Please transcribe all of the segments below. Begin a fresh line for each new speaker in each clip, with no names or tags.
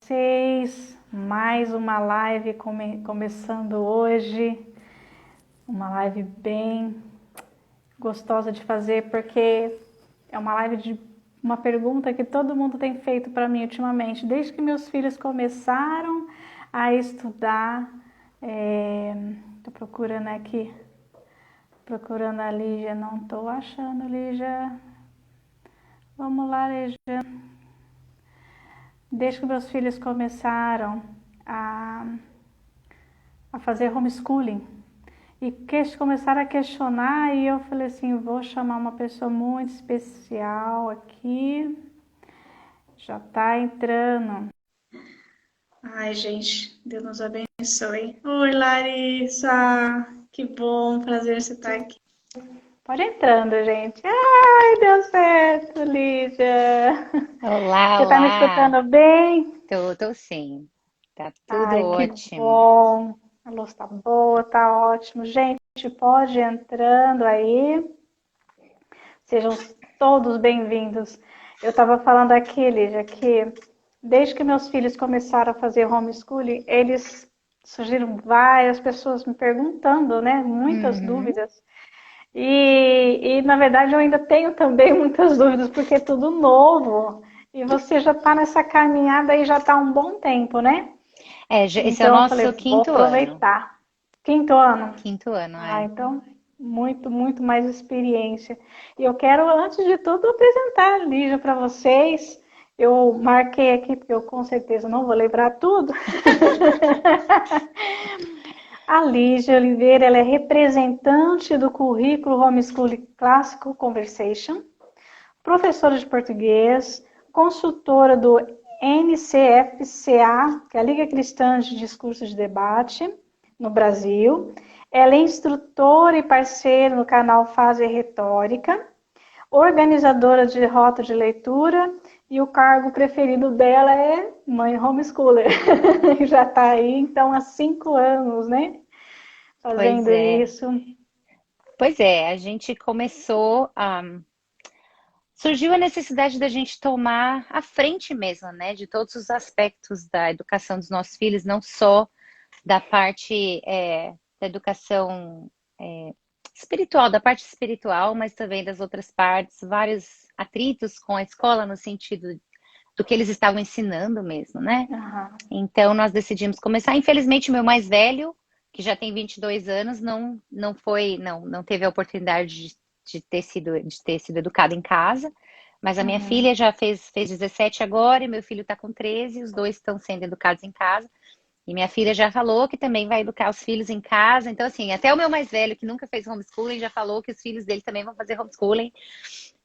vocês. Mais uma live começando hoje. Uma live bem gostosa de fazer, porque é uma live de uma pergunta que todo mundo tem feito para mim ultimamente. Desde que meus filhos começaram a estudar, tô procurando aqui, procurando a Lígia, não estou achando, Lígia. Vamos lá, Lígia. Desde que meus filhos começaram a, a fazer homeschooling e começaram a questionar, e eu falei assim, vou chamar uma pessoa muito especial aqui, já está entrando. Ai, gente, Deus nos abençoe. Oi, Larissa, que bom, prazer você estar aqui. Pode entrando, gente. Ai, deu certo, Lígia.
Olá,
Você está me
olá.
escutando bem?
Tô sim. Tá tudo
Ai, que
ótimo.
bom. A luz tá boa, tá ótimo. Gente, pode ir entrando aí. Sejam todos bem-vindos. Eu estava falando aqui, Lígia, que desde que meus filhos começaram a fazer homeschooling, eles surgiram várias pessoas me perguntando, né? Muitas
Uhum.
dúvidas. Na verdade, eu ainda tenho também muitas dúvidas, porque é tudo novo. E você já está nessa caminhada aí já está há um bom tempo, né?
Esse é o
Então eu falei,
nosso
vou
quinto ano.
aproveitar. Quinto ano?
Quinto ano,
Ah,
é.
então muito mais experiência. E eu quero, antes de tudo, apresentar a Lígia para vocês. Eu marquei aqui, porque eu com certeza não vou lembrar tudo. A Lígia Oliveira, ela é representante do currículo Homeschooling Clássico Conversation, professora de português, consultora do NCFCA, que é a Liga Cristã de Discurso de Debate, no Brasil. Ela é instrutora e parceira no canal Fase Retórica, organizadora de rota de leitura, e o cargo preferido dela é mãe homeschooler. Já está aí, então, há 5 anos, né?
Pois
Fazendo
é.
isso.
Pois é, a gente começou a... Surgiu a necessidade da gente tomar a frente mesmo, né? De todos os aspectos da educação dos nossos filhos, não só da parte da educação espiritual, da parte espiritual, mas também das outras partes, vários atritos com a escola no sentido do que eles estavam ensinando mesmo, né?
Aham.
Então nós decidimos começar. Infelizmente, o meu mais velho, que já tem 22 anos, não teve a oportunidade de ter sido educado em casa. Mas a minha
Uhum.
filha já fez 17 agora e meu filho está com 13, os dois estão sendo educados em casa. E minha filha já falou que também vai educar os filhos em casa. Então, assim, até o meu mais velho, que nunca fez homeschooling, já falou que os filhos dele também vão fazer homeschooling.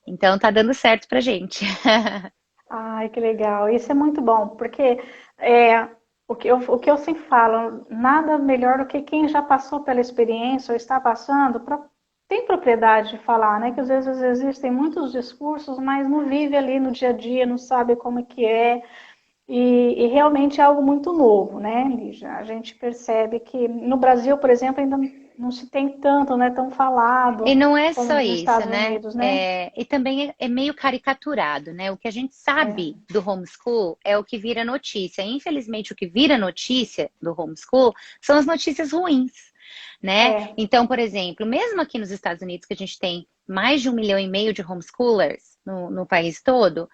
Então, tá dando certo pra gente.
Ai, que legal. Isso é muito bom, porque é, o que eu sempre falo, nada melhor do que quem já passou pela experiência ou está passando, tem propriedade de falar, né? Que às vezes existem muitos discursos, mas não vive ali no dia a dia, não sabe como é que é. E realmente é algo muito novo, né, Lígia? A gente percebe que no Brasil, por exemplo, ainda não se tem tanto, não é tão
E
falado
não é
como
só
nos
isso,
Estados
né?
Unidos, né?
E também é meio caricaturado, né? O que a gente sabe
É,
do homeschool é o que vira notícia. Infelizmente, o que vira notícia do homeschool são as notícias ruins, né?
é,
Então, por exemplo, mesmo aqui nos Estados Unidos, que a gente tem mais de 1,5 milhão de homeschoolers no país todo,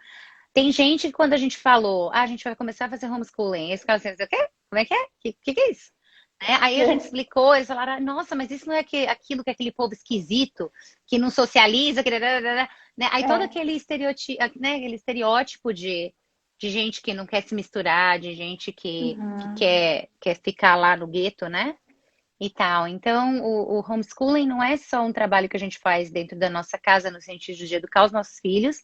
tem gente que quando a gente falou, a gente vai começar a fazer homeschooling, eles ficaram assim, o quê? Como é que é? Que é isso? Né? Aí a gente
é,
explicou, eles falaram, "Ah, nossa, mas isso não é aquilo que aquele povo esquisito, que não socializa, que... né? Aí todo
é.
aquele estereotipo, né? Aquele estereótipo de gente que não quer se misturar, de gente que
Uhum.
quer ficar lá no gueto, né? E tal. Então, o homeschooling não é só um trabalho que a gente faz dentro da nossa casa, no sentido de educar os nossos filhos,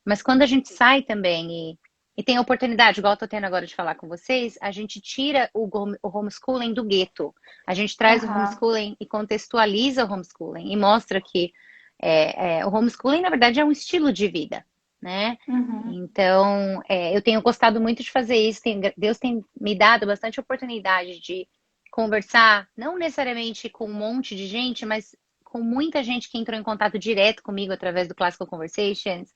mas quando a gente sai também e tem a oportunidade, igual eu tô tendo agora de falar com vocês, a gente tira o homeschooling do gueto. A gente traz o
Aham.
homeschooling e contextualiza o homeschooling e mostra que o homeschooling, na verdade, é um estilo de vida, né?
Uhum.
Então, eu tenho gostado muito de fazer isso. Deus tem me dado bastante oportunidade de conversar, não necessariamente com um monte de gente, mas com muita gente que entrou em contato direto comigo através do Classical Conversations.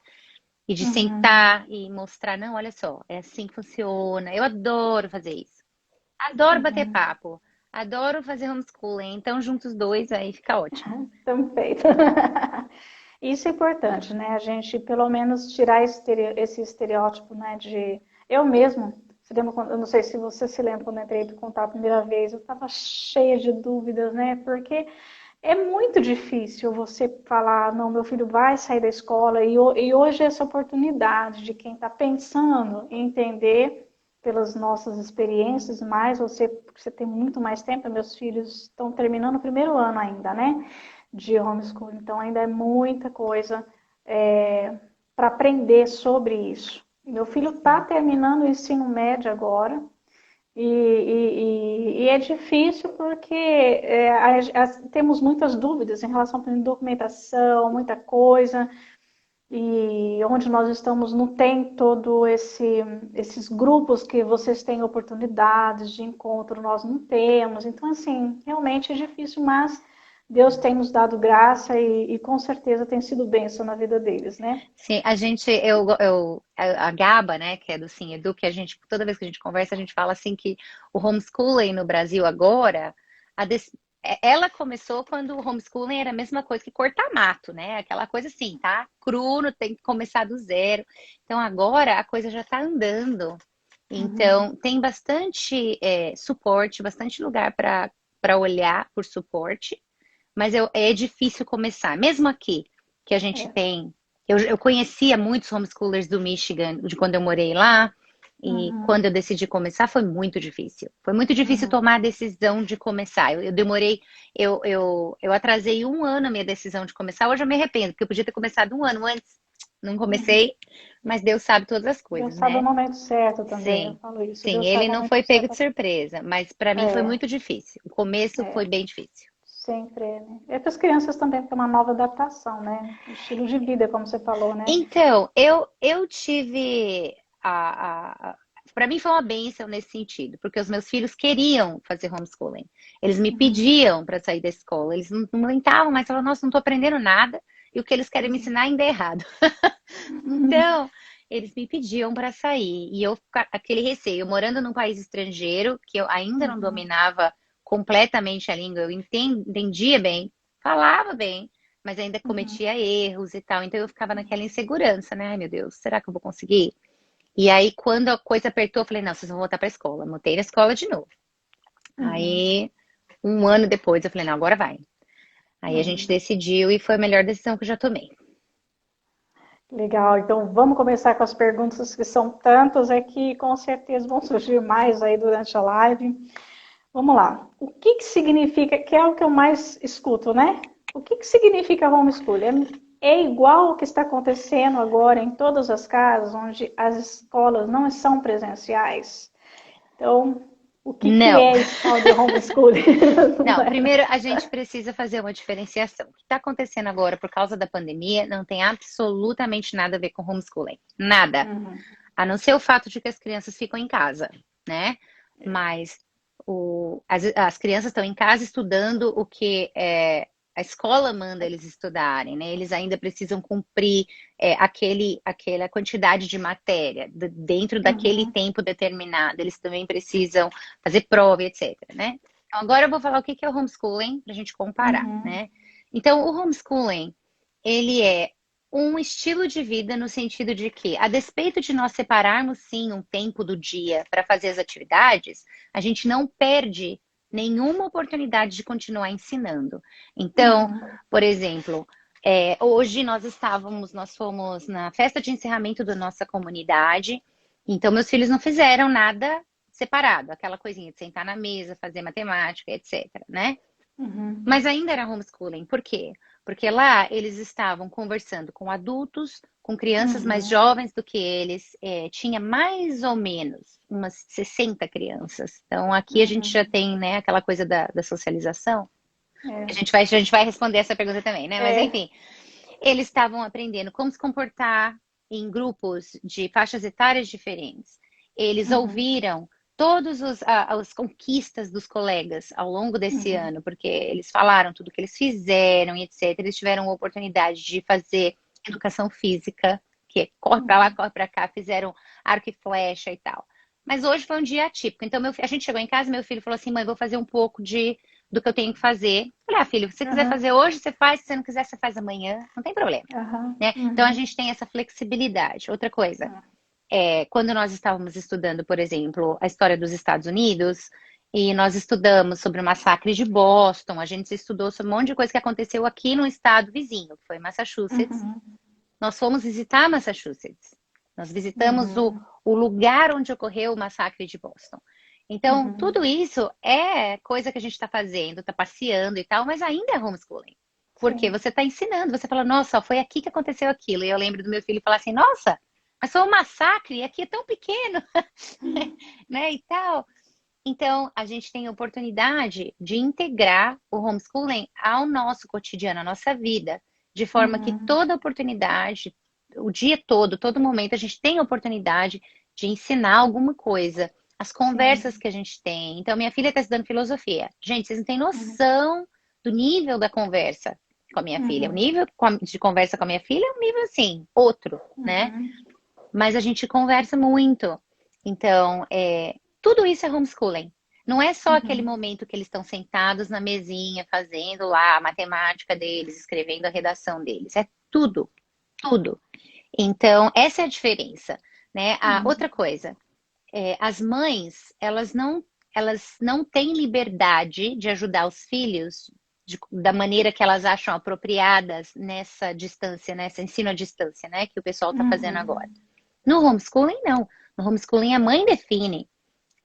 e de
Uhum.
sentar e mostrar, não, olha só, é assim que funciona. Eu adoro fazer isso. Adoro bater
Uhum.
papo. Adoro fazer homeschooling. Então, juntos dois, aí fica ótimo.
Perfeito. Isso é importante, né? A gente pelo menos tirar esse estereótipo, né? De eu mesmo. Você lembra eu não sei se você se lembra quando eu entrei para contar a primeira vez, eu estava cheia de dúvidas, né? Porque é muito difícil você falar, não, meu filho vai sair da escola, e hoje essa oportunidade de quem está pensando em entender pelas nossas experiências, mas você tem muito mais tempo, meus filhos estão terminando o primeiro ano ainda, né, de homeschool, então ainda é muita coisa para aprender sobre isso. Meu filho está
Sim.
terminando o ensino médio agora, e é difícil porque temos muitas dúvidas em relação à documentação, muita coisa, e onde nós estamos não tem todo esses grupos que vocês têm oportunidades de encontro, nós não temos. Então, assim, realmente é difícil, mas Deus tem nos dado graça e com certeza tem sido bênção na vida deles, né?
Sim, a Gaba, né, que é do Sim Edu, que a gente, toda vez que a gente conversa, a gente fala assim que o homeschooling no Brasil agora, ela começou quando o homeschooling era a mesma coisa que cortar mato, né? Aquela coisa assim, tá? Cru, não tem que começar do zero. Então agora a coisa já está andando.
Uhum.
Então tem bastante suporte, bastante lugar para olhar por suporte, mas é difícil começar. Mesmo aqui, que a gente
É.
tem. Eu conhecia muitos homeschoolers do Michigan, de quando eu morei lá, e
Uhum.
quando eu decidi começar foi muito difícil. Foi muito difícil
Uhum.
tomar a decisão de começar. Eu demorei, eu atrasei um ano a minha decisão de começar. Hoje eu me arrependo, porque eu podia ter começado um ano antes. Não
Uhum.
comecei, mas Deus sabe todas as
Deus
coisas,
sabe o
né?
momento certo também, eu
Sim,
falo isso.
sim,
Deus
ele
sabe o
não
momento
foi pego
certo.
de surpresa, mas para mim foi
É,
muito difícil. O começo foi
é.
bem difícil.
Sempre é, né? É para as crianças também, porque é uma nova adaptação, né? O estilo de vida, como você falou, né?
Então, eu tive para mim foi uma bênção nesse sentido, porque os meus filhos queriam fazer homeschooling. Eles me
Uhum,
pediam para sair da escola. Eles não aguentavam mais, falavam, nossa, não estou aprendendo nada, e o que eles querem me
uhum,
ensinar ainda é errado. Então, eles me pediam para sair, e eu aquele receio, morando num país estrangeiro, que eu ainda não
uhum,
dominava completamente a língua, eu entendia bem, falava bem, mas ainda
uhum,
cometia erros e tal. Então eu ficava naquela insegurança, né? Ai, meu Deus, será que eu vou conseguir? E aí, quando a coisa apertou, eu falei, não, vocês vão voltar para a escola. Mutei na escola de novo.
uhum,
Aí, um ano depois, eu falei, não, agora vai. Aí a gente
uhum.
decidiu e foi a melhor decisão que eu já tomei.
Legal, então vamos começar com as perguntas que são tantas aqui, com certeza vão surgir mais aí durante a live. Vamos lá. O que que significa, que é o que eu mais escuto, né? O que que significa homeschooling? É igual o que está acontecendo agora em todas as casas, onde as escolas não são presenciais? Então, o que que
Não,
é esse tal de homeschooling? Não
não.
é?
Primeiro, a gente precisa fazer uma diferenciação. O que está acontecendo agora por causa da pandemia não tem absolutamente nada a ver com homeschooling. Nada.
Uhum,
A não ser o fato de que as crianças ficam em casa, né? Mas as crianças estão em casa estudando o que a escola manda eles estudarem, né? Eles ainda precisam cumprir aquela quantidade de matéria dentro daquele
uhum,
tempo determinado. Eles também precisam fazer prova, etc, né? Então, agora eu vou falar o que é o homeschooling para a gente comparar,
uhum,
né? Então, o homeschooling, ele é um estilo de vida no sentido de que, a despeito de nós separarmos sim um tempo do dia para fazer as atividades, a gente não perde nenhuma oportunidade de continuar ensinando. Então,
uhum,
por exemplo, hoje nós fomos na festa de encerramento da nossa comunidade, então meus filhos não fizeram nada separado, aquela coisinha de sentar na mesa, fazer matemática, etc, né?
uhum,
Mas ainda era homeschooling. Por quê? Porque lá eles estavam conversando com adultos, com crianças mais
uhum.
jovens do que eles. Tinha mais ou menos umas 60 crianças. Então aqui a gente já
Uhum.
tem, né, aquela coisa da socialização.
É,
A gente vai responder essa pergunta também, né? Mas
é,
enfim, eles estavam aprendendo como se comportar em grupos de faixas etárias diferentes. Eles
uhum,
ouviram todas as conquistas dos colegas ao longo desse
uhum,
ano, porque eles falaram tudo que eles fizeram e etc. Eles tiveram a oportunidade de fazer educação física, que corre para lá, corre para cá, fizeram arco e flecha e tal. Mas hoje foi um dia atípico. Então, a gente chegou em casa, meu filho falou assim, mãe, vou fazer um pouco do que eu tenho que fazer. Eu falei, filho, se você quiser
Aham,
fazer hoje, você faz. Se você não quiser, você faz amanhã. Não tem problema,
aham,
né? Então, a gente tem essa flexibilidade. Outra coisa, quando nós estávamos estudando, por exemplo, a história dos Estados Unidos, e nós estudamos sobre o massacre de Boston, a gente estudou sobre um monte de coisa que aconteceu aqui no estado vizinho, que foi Massachusetts.
uhum,
Nós fomos visitar Massachusetts. Nós visitamos
uhum,
o lugar onde ocorreu o massacre de Boston. Então,
uhum.
tudo isso é coisa que a gente está fazendo, está passeando e tal, mas ainda é homeschooling. Porque
Sim.
você está ensinando, você fala, nossa, foi aqui que aconteceu aquilo. E eu lembro do meu filho falar assim, nossa, mas foi um massacre, e aqui é tão pequeno, né, e tal. Então, a gente tem a oportunidade de integrar o homeschooling ao nosso cotidiano, à nossa vida, de forma que
Uhum,
toda oportunidade, o dia todo, todo momento, a gente tem a oportunidade de ensinar alguma coisa. As conversas
sim.
que a gente tem. Então, minha filha está estudando filosofia. Gente, vocês não têm
Uhum,
noção do nível da conversa com a minha filha. O
uhum,
nível de conversa com a minha filha é um nível assim, outro, né?
uhum,
Mas a gente conversa muito. Então, tudo isso é homeschooling. Não é só aquele
uhum,
momento que eles estão sentados na mesinha, fazendo lá a matemática deles, escrevendo a redação deles. É tudo, tudo. Então, essa é a diferença, né? A outra
uhum.
coisa, as mães, elas não têm liberdade de ajudar os filhos da maneira que elas acham apropriadas nessa distância, nessa ensino à distância, né? Que o pessoal está fazendo agora.
Uhum.
No homeschooling, não. No homeschooling, a mãe define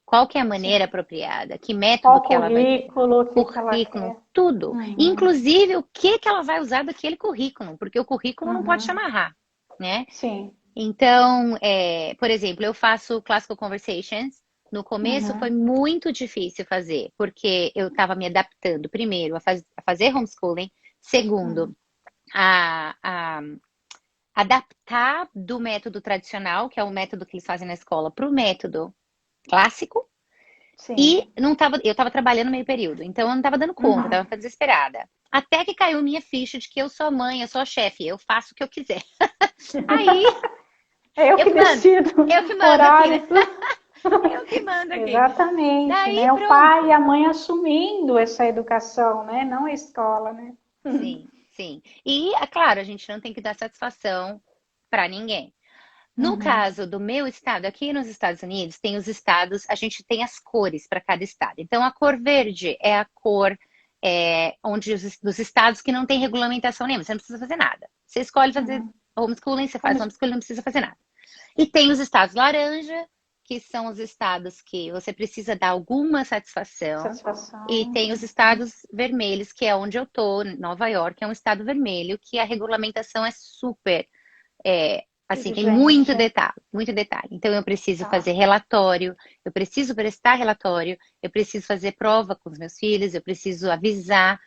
qual que é a maneira
Sim.
apropriada, que método
Qual
que ela vai,
currículo, que ela
currículo,
quer?
tudo.
Uhum,
Inclusive, o que que ela vai usar daquele currículo, porque o currículo não pode te
uhum.
amarrar, né?
Sim.
Então, por exemplo, eu faço Classical Conversations. No começo foi
Uhum,
muito difícil fazer, porque eu estava me adaptando, primeiro, a fazer homeschooling,
uhum.
segundo, a adaptar do método tradicional, que é o método que eles fazem na escola, para o método clássico.
Sim.
E não tava, eu estava trabalhando meio período, então eu não estava dando conta,
Uhum.
estava ficando desesperada. Até que caiu minha ficha de que eu sou mãe, eu sou a chefe, eu faço o que eu quiser. Aí
É eu
eu
que
que mando,
decido
eu que mando aqui, né?
horários.
Eu que mando aqui.
Exatamente,
Daí
né? O pai e
pronto.
a mãe assumindo essa educação, né? Não a escola, né?
Sim, sim. E, é claro, a gente não tem que dar satisfação para ninguém. No
Uhum.
caso do meu estado, aqui nos Estados Unidos, tem os estados, a gente tem as cores para cada estado. Então, a cor verde é a cor onde dos estados que não tem regulamentação nenhuma, você não precisa fazer nada. Você escolhe fazer
Uhum.
homeschooling, você faz
Vamos
homeschooling, não precisa fazer nada. E tem os estados laranja, que são os estados que você precisa dar alguma satisfação. E
satisfação.
tem os estados vermelhos, que é onde eu tô, Nova York, é um estado vermelho, que a regulamentação é super, assim, tem muito
Exigente.
detalhe, muito detalhe. Então eu preciso
Tá.
fazer relatório, eu preciso prestar relatório, eu preciso fazer prova com os meus filhos, eu preciso avisar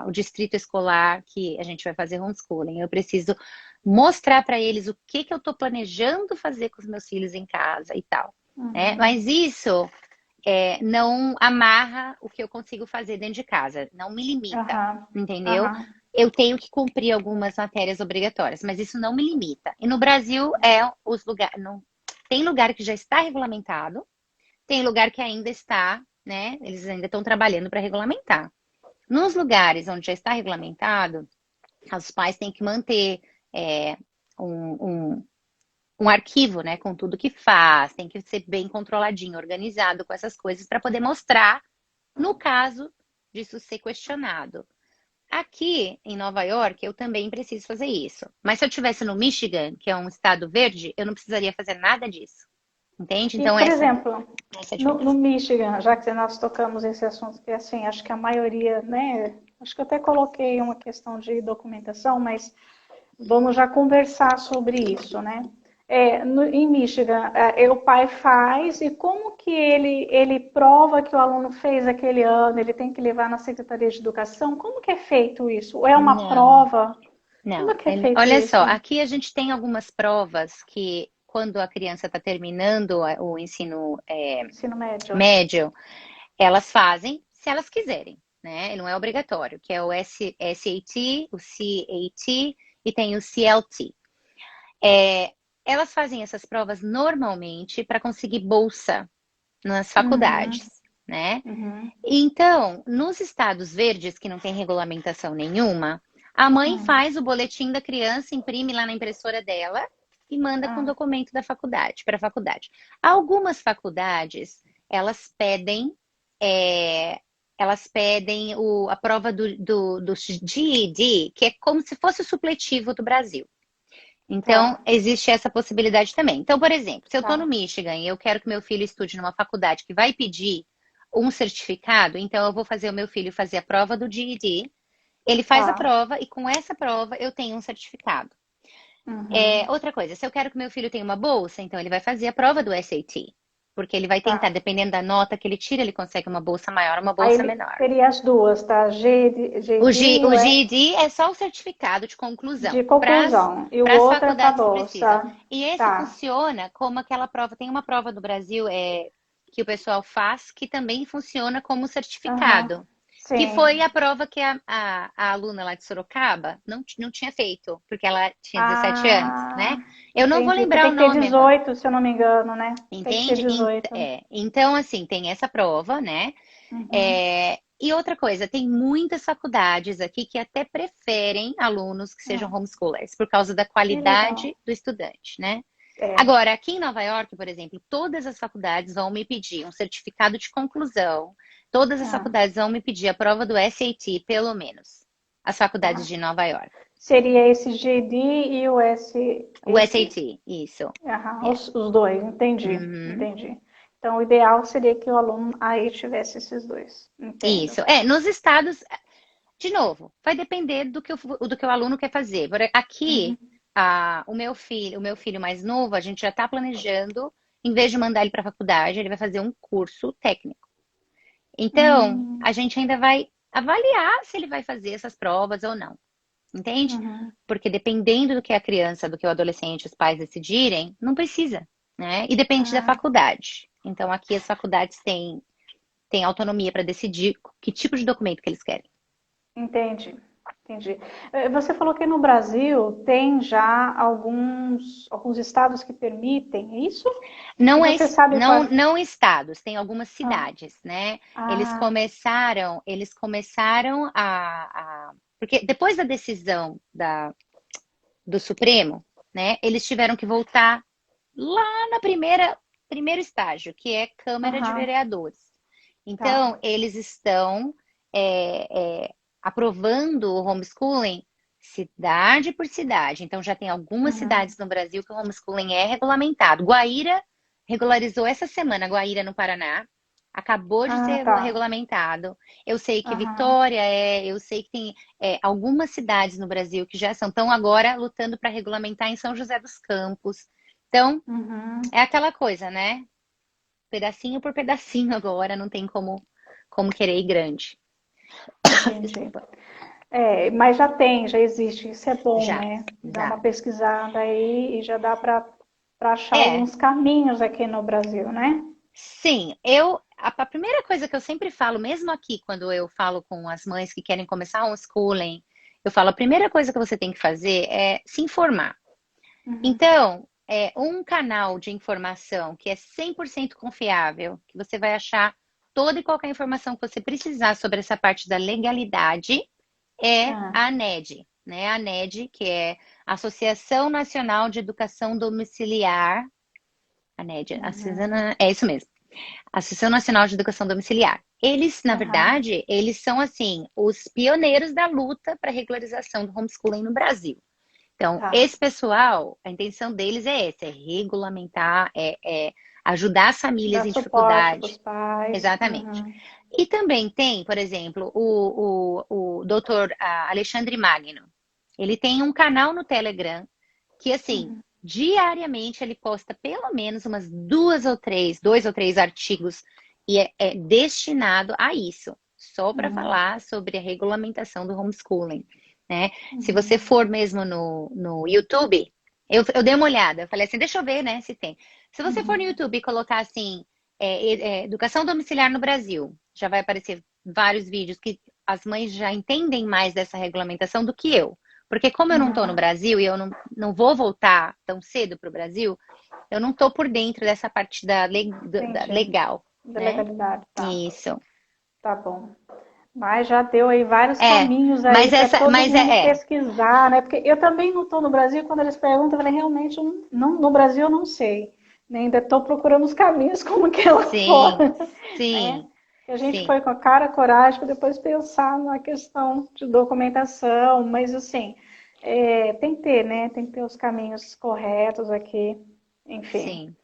o distrito escolar que a gente vai fazer homeschooling, eu preciso mostrar para eles o que que eu estou planejando fazer com os meus filhos em casa e tal, né?
Uhum.
Mas isso não amarra o que eu consigo fazer dentro de casa, não me limita,
Aham.
entendeu?
Aham.
Eu tenho que cumprir algumas matérias obrigatórias, mas isso não me limita. E no Brasil os lugares, não tem lugar que já está regulamentado, tem lugar que ainda está, né? Eles ainda estão trabalhando para regulamentar. Nos lugares onde já está regulamentado, os pais têm que manter é, um, um, um arquivo, né, com tudo que faz, tem que ser bem controladinho, organizado com essas coisas para poder mostrar no caso disso ser questionado. Aqui em Nova York, eu também preciso fazer isso. Mas se eu tivesse no Michigan, que é um estado verde, eu não precisaria fazer nada disso. Entende?
E,
Então,
por
essa
exemplo,
é a
no
diferença.
Michigan, já que nós tocamos esse assunto, que assim, acho que a maioria, né? Acho que eu até coloquei uma questão de documentação, mas vamos já conversar sobre isso, né? Em Michigan, o pai faz e como que ele prova que o aluno fez aquele ano? Ele tem que levar na Secretaria de Educação? Como que é feito isso? Ou é uma
Não,
prova? Como
não.
é que é feito
Olha só,
isso?
aqui a gente tem algumas provas que, quando a criança está terminando o ensino
Ensino médio.
médio, elas fazem se elas quiserem, né? Ele não é obrigatório, que é o SAT, o CAT e tem o CLT. É, elas fazem essas provas normalmente para conseguir bolsa nas
Uhum,
faculdades, né?
uhum,
Então, nos estados verdes, que não tem regulamentação nenhuma, a mãe
uhum.
faz o boletim da criança, imprime lá na impressora dela e manda com o
Ah,
documento da faculdade, para a faculdade. Algumas faculdades, elas pedem, é, a prova do GED, que é como se fosse o supletivo do Brasil. Então,
tá,
existe essa possibilidade também. Então, por exemplo, se eu estou no
tá,
Michigan e eu quero que meu filho estude numa faculdade que vai pedir um certificado, então eu vou fazer o meu filho fazer a prova do GED, ele faz a
tá.
prova e com essa prova eu tenho um certificado.
Uhum,
Outra coisa, se eu quero que meu filho tenha uma bolsa, então ele vai fazer a prova do SAT, porque ele vai tentar,
tá.
dependendo da nota que ele tira, ele consegue uma bolsa maior ou uma
Aí
bolsa
ele
menor.
teria as duas, tá? GD e
O
o
GED é só o certificado de conclusão
de
para
conclusão. E o
as
outro é para
faculdades que precisam.
bolsa.
E esse
Tá.
funciona como aquela prova. Tem uma prova do Brasil que o pessoal faz que também funciona como
Aham.
certificado. Que foi
Sim.
a prova que a aluna lá de Sorocaba não tinha feito, porque ela tinha 17 anos, né?
Ah,
Eu não vou
entendi. Que
lembrar
tem
o
que ter
nome agora.
18, se eu não me engano, né? Tem que ter
Entende?
18.
Então, assim, tem essa prova, né?
Uhum.
E outra coisa, tem muitas faculdades aqui que até preferem alunos que sejam
Ah,
homeschoolers, por causa da
que legal.
qualidade do estudante, né?
É.
Agora, aqui em Nova York, por exemplo, todas as faculdades vão me pedir um certificado de conclusão, todas as
Ah,
faculdades vão me pedir a prova do SAT, pelo menos, as faculdades
tá.
de Nova York.
Seria esse GD e o
O
SAT.
SAT, isso.
Aham,
É.
os dois, entendi,
Uhum.
entendi. Então, o ideal seria que o aluno aí tivesse esses dois. Entendo.
Isso. Nos estados, de novo, vai depender do que o aluno quer fazer.
Uhum.
Aqui, o meu filho mais novo, a gente já está planejando, em vez de mandar ele para a faculdade, ele vai fazer um curso técnico. Então,
Hum,
a gente ainda vai avaliar se ele vai fazer essas provas ou não, entende?
uhum.
Porque dependendo do que a criança, do que o adolescente, os pais decidirem, não precisa, né? E depende da
Ah,
faculdade. Então, aqui as faculdades têm autonomia para decidir que tipo de documento que eles querem.
entendi, entendi. Você falou que no Brasil tem já alguns estados que permitem é isso? E
Não é,
você sabe
não,
quais?
não estados, tem algumas
Ah,
cidades, né?
ah,
Eles começaram porque depois da decisão do Supremo, né? Eles tiveram que voltar lá na primeiro estágio, que é Câmara de
aham,
Vereadores. Então,
tá.
eles estão aprovando o homeschooling cidade por cidade. Então, já tem algumas
Uhum.
cidades no Brasil que o homeschooling é regulamentado. Guaíra regularizou essa semana, Guaíra, no Paraná. Acabou de
Ah,
ser
tá.
regulamentado. Eu sei que
Aham.
Vitória eu sei que tem algumas cidades no Brasil que já estão agora lutando para regulamentar em São José dos Campos. Então,
Uhum.
é aquela coisa, né? Pedacinho por pedacinho agora, não tem como querer ir grande.
Entendi.
Desculpa.
Mas já existe, isso é bom,
Já,
né? Dá uma
já.
pesquisada aí e já dá para achar
É,
alguns caminhos aqui no Brasil, né?
sim, a primeira coisa que eu sempre falo, mesmo aqui, quando eu falo com as mães que querem começar homeschooling, eu falo, a primeira coisa que você tem que fazer é se informar.
Uhum.
Então, um canal de informação que é 100% confiável, que você vai achar toda e qualquer informação que você precisar sobre essa parte da legalidade, é
Ah,
a ANED, né? A ANED, que é Associação Nacional de Educação Domiciliar, a ANED, a
uhum.
Suzana, é isso mesmo. Associação Nacional de Educação Domiciliar. Eles, na
Aham,
verdade, eles são assim os pioneiros da luta para a regularização do homeschooling no Brasil. Então,
tá.
esse pessoal, a intenção deles é essa, é regulamentar, ajudar as famílias
Dar
em
suporte para os
dificuldade.
pais.
Exatamente.
Uhum.
E também tem, por exemplo, o doutor Alexandre Magno. Ele tem um canal no Telegram que, assim,
Uhum.
diariamente ele posta pelo menos umas dois ou três artigos e é destinado a isso, só para
Uhum.
falar sobre a regulamentação do homeschooling, né? Se você
Uhum.
for mesmo no YouTube, eu dei uma olhada, eu falei assim, deixa eu ver, né, se tem. Se você for no
Uhum.
YouTube e colocar assim, educação domiciliar no Brasil, já vai aparecer vários vídeos que as mães já entendem mais dessa regulamentação do que eu. Porque como eu não estou no
Uhum.
Brasil e eu não vou voltar tão cedo para o Brasil, eu não estou por dentro dessa parte da
Entendi.
legal,
Da
né?
legalidade, tá.
Isso.
Tá bom. Mas já deu aí vários
É,
caminhos aí
mas
para
essa,
todo
mas
mundo
é.
pesquisar, né? Porque eu também não estou no Brasil, quando eles perguntam, eu falei, realmente, no Brasil eu não sei. Né? Ainda estou procurando os caminhos como que é lá
Sim,
fora, né?
sim,
E a gente
sim.
foi com a cara, a coragem, para depois pensar na questão de documentação, mas assim, tem que ter, né? Tem que ter os caminhos corretos aqui, enfim.
Sim.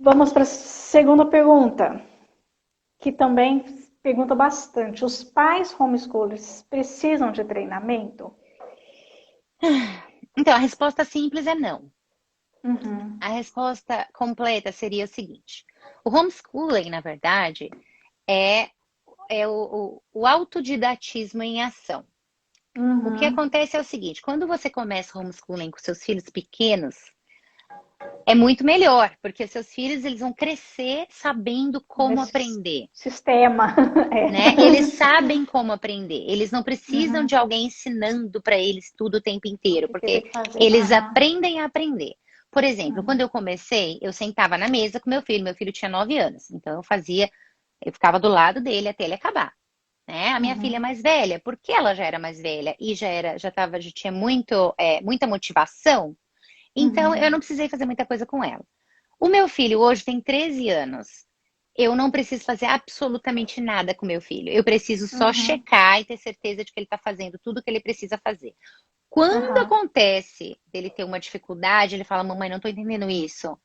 Vamos para a segunda pergunta, que também pergunta bastante. Os pais homeschoolers precisam de treinamento?
Então, a resposta simples é não.
Uhum,
A resposta completa seria o seguinte: o homeschooling, na verdade, é, é o autodidatismo em ação. O que
uhum.
acontece é o seguinte: quando você começa homeschooling com seus filhos pequenos, é muito melhor, porque seus filhos eles vão crescer sabendo como
Nesse
aprender.
sistema.
Né? Eles sabem como aprender. Eles não precisam
Uhum.
de alguém ensinando para eles tudo o tempo inteiro,
O que tem
porque
que fazer?
eles
Aham.
aprendem a aprender. Por exemplo, quando
Uhum.
eu comecei, eu sentava na mesa com meu filho tinha 9 anos, então eu ficava do lado dele até ele acabar. Né? A minha filha
Uhum.
mais velha, porque ela já era mais velha e já tinha muita motivação, então eu não
Uhum.
precisei fazer muita coisa com ela. O meu filho hoje tem 13 anos. Eu não preciso fazer absolutamente nada com meu filho. Eu preciso só
Uhum.
checar e ter certeza de que ele está fazendo tudo o que ele precisa fazer. Quando
Aham.
acontece dele ter uma dificuldade, ele fala: Mamãe, não estou entendendo isso.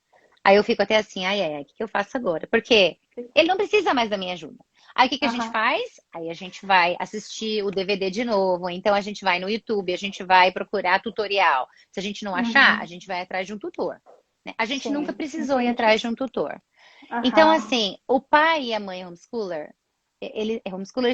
Aí eu fico até assim: Ai, ai, ai, o que eu faço agora? Porque ele não precisa mais da minha ajuda. Aí o que a gente
Aham.
faz? Aí a gente vai assistir o DVD de novo. Então a gente vai no YouTube, a gente vai procurar tutorial. Se a gente não achar, a
Uhum.
gente vai atrás de um tutor. Né? A gente nunca
Sim,
precisou ir
entendi.
atrás de um tutor. Então,
Aham.
assim, o pai e a mãe homeschoolers,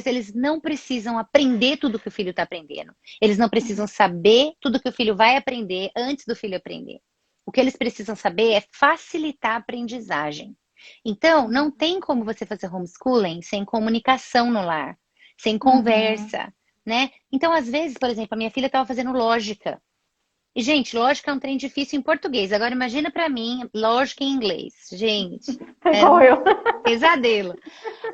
eles não precisam aprender tudo que o filho está aprendendo. Eles não precisam saber tudo que o filho vai aprender antes do filho aprender. O que eles precisam saber é facilitar a aprendizagem. Então, não tem como você fazer homeschooling sem comunicação no lar, sem
Uhum.
conversa, né? Então, às vezes, por exemplo, a minha filha estava fazendo lógica. E, gente, lógica é um trem difícil em português. Agora, imagina para mim, lógica em inglês. Gente,
É
era
igual
um
eu.
pesadelo.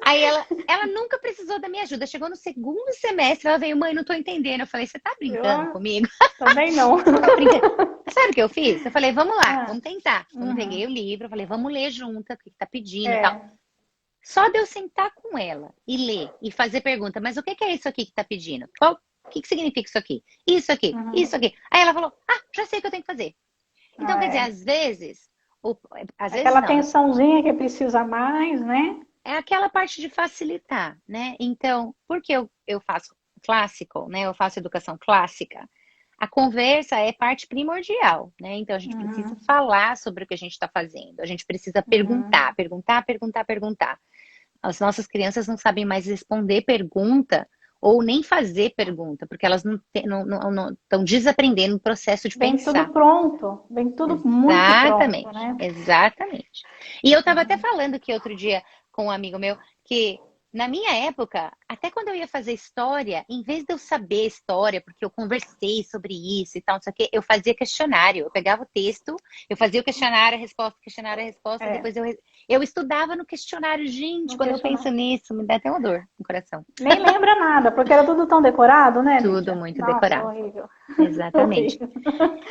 Aí ela nunca precisou da minha ajuda. Chegou no segundo semestre, ela veio, mãe, não tô entendendo. Eu falei, você tá brincando
Eu
comigo?
também não.
Você tá brincando? Sabe o que eu fiz? Eu falei, vamos lá,
Ah,
vamos tentar. Vamos
uhum.
peguei o livro, eu falei, vamos ler junto, o que tá pedindo e tal.
É.
Só de eu sentar com ela e ler e fazer pergunta, mas o que é isso aqui que tá pedindo? O que significa isso aqui? Isso aqui, isso
Uhum.
aqui. Aí ela falou, já sei o que eu tenho que fazer. Então,
Ah,
quer dizer,
é.
às vezes
Aquela
não,
atençãozinha que precisa mais, né?
é aquela parte de facilitar, né? Então, porque eu faço clássico, né? Eu faço educação clássica, a conversa é parte primordial, né? Então, a gente precisa
Uhum.
falar sobre o que a gente está fazendo, a gente precisa
Uhum.
perguntar, perguntar, perguntar, perguntar. As nossas crianças não sabem mais responder pergunta ou nem fazer pergunta, porque elas não estão desaprendendo o processo de
Vem tudo
pensar.
pronto, vem tudo muito pronto,
Exatamente,
né?
exatamente. E eu estava até
Uhum.
falando que outro dia com um amigo meu que na minha época, até quando eu ia fazer história, em vez de eu saber história, porque eu conversei sobre isso e tal, não sei o quê, eu fazia questionário. Eu pegava o texto, eu fazia o questionário, a resposta,
É,
depois eu estudava no questionário. Gente,
não
quando eu penso
questionar.
nisso, me dá até uma dor no coração.
Nem lembra nada, porque era tudo tão decorado, né,
Tudo
Nídia?
muito
Nossa,
decorado.
horrível.
Exatamente.
Horrível.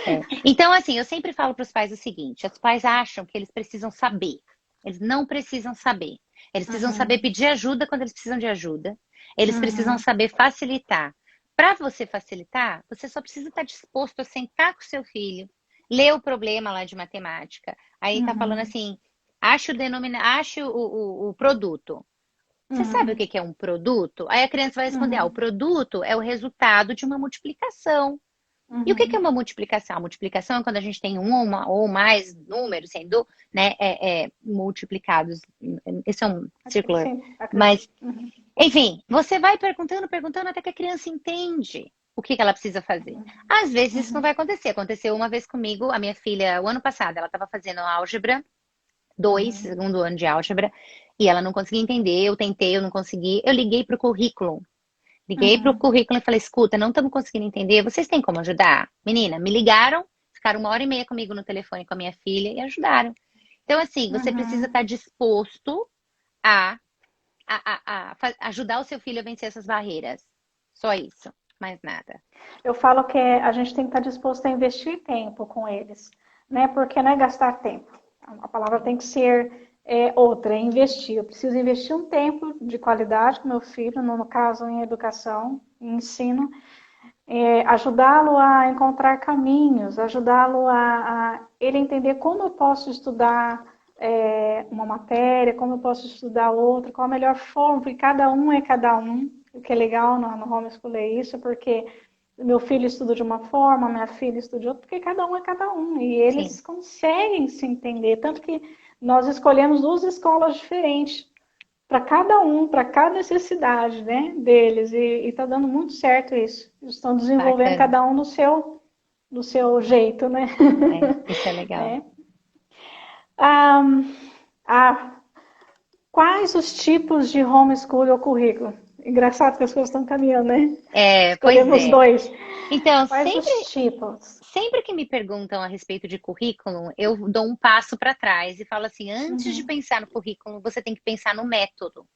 É. Então, assim, eu sempre falo para os pais o seguinte: os pais acham que eles precisam saber. Eles não precisam saber. Eles precisam saber
Uhum.
pedir ajuda quando eles precisam de ajuda. Eles precisam
Uhum.
saber facilitar. Para você facilitar, você só precisa estar disposto a sentar com o seu filho, ler o problema lá de matemática. Aí tá falando
Uhum.
assim: ache o produto. Você sabe o
Uhum.
que que é um produto? Aí a criança vai responder: o
Uhum.
produto é o resultado de uma multiplicação. E o que que é
Uhum.
uma multiplicação? A multiplicação é quando a gente tem ou mais números sendo, né, multiplicados. Esse é um circular.
Sim, acredito.
Mas,
Uhum.
enfim, você vai perguntando, perguntando até que a criança entende o que que ela precisa fazer. Às vezes isso não
Uhum.
vai acontecer. Aconteceu uma vez comigo, a minha filha, o ano passado, ela estava fazendo álgebra 2,
Uhum.
segundo ano de álgebra, e ela não conseguia entender. Eu tentei, eu não consegui. Eu liguei para o currículo. Liguei para o
Uhum.
currículo e falei, escuta, não estamos conseguindo entender, vocês têm como ajudar? Menina, me ligaram, ficaram 1h30 comigo no telefone com a minha filha e ajudaram. Então, assim, você precisa
Uhum.
estar disposto a, ajudar o seu filho a vencer essas barreiras. Só isso, mais nada.
Eu falo que a gente tem que estar disposto a investir tempo com eles, né? Porque não é gastar tempo. A palavra tem que ser outra, é investir. Eu preciso investir um tempo de qualidade com meu filho, no caso em educação, em ensino, ajudá-lo a encontrar caminhos, ajudá-lo a ele entender como eu posso estudar uma matéria, como eu posso estudar outra, qual a melhor forma, porque cada um é cada um. O que é legal no homeschool é isso, porque meu filho estuda de uma forma, minha filha estuda de outra, porque cada um é cada um. E
Sim,
eles conseguem se entender. Tanto que nós escolhemos 2 escolas diferentes para cada um, para cada necessidade, né, deles. E está dando muito certo isso. Eles estão desenvolvendo
bacana.
cada um no seu jeito, né?
É, isso é legal.
É. Ah, ah, quais os tipos de homeschool ou currículo? Engraçado que as coisas estão caminhando, né?
É, pois
Escolhemos
é.
dois.
Então,
Quais
sempre,
os tipos?
sempre que me perguntam a respeito de currículo, eu dou um passo para trás e falo assim, antes de
Uhum.
pensar no currículo, você tem que pensar no método.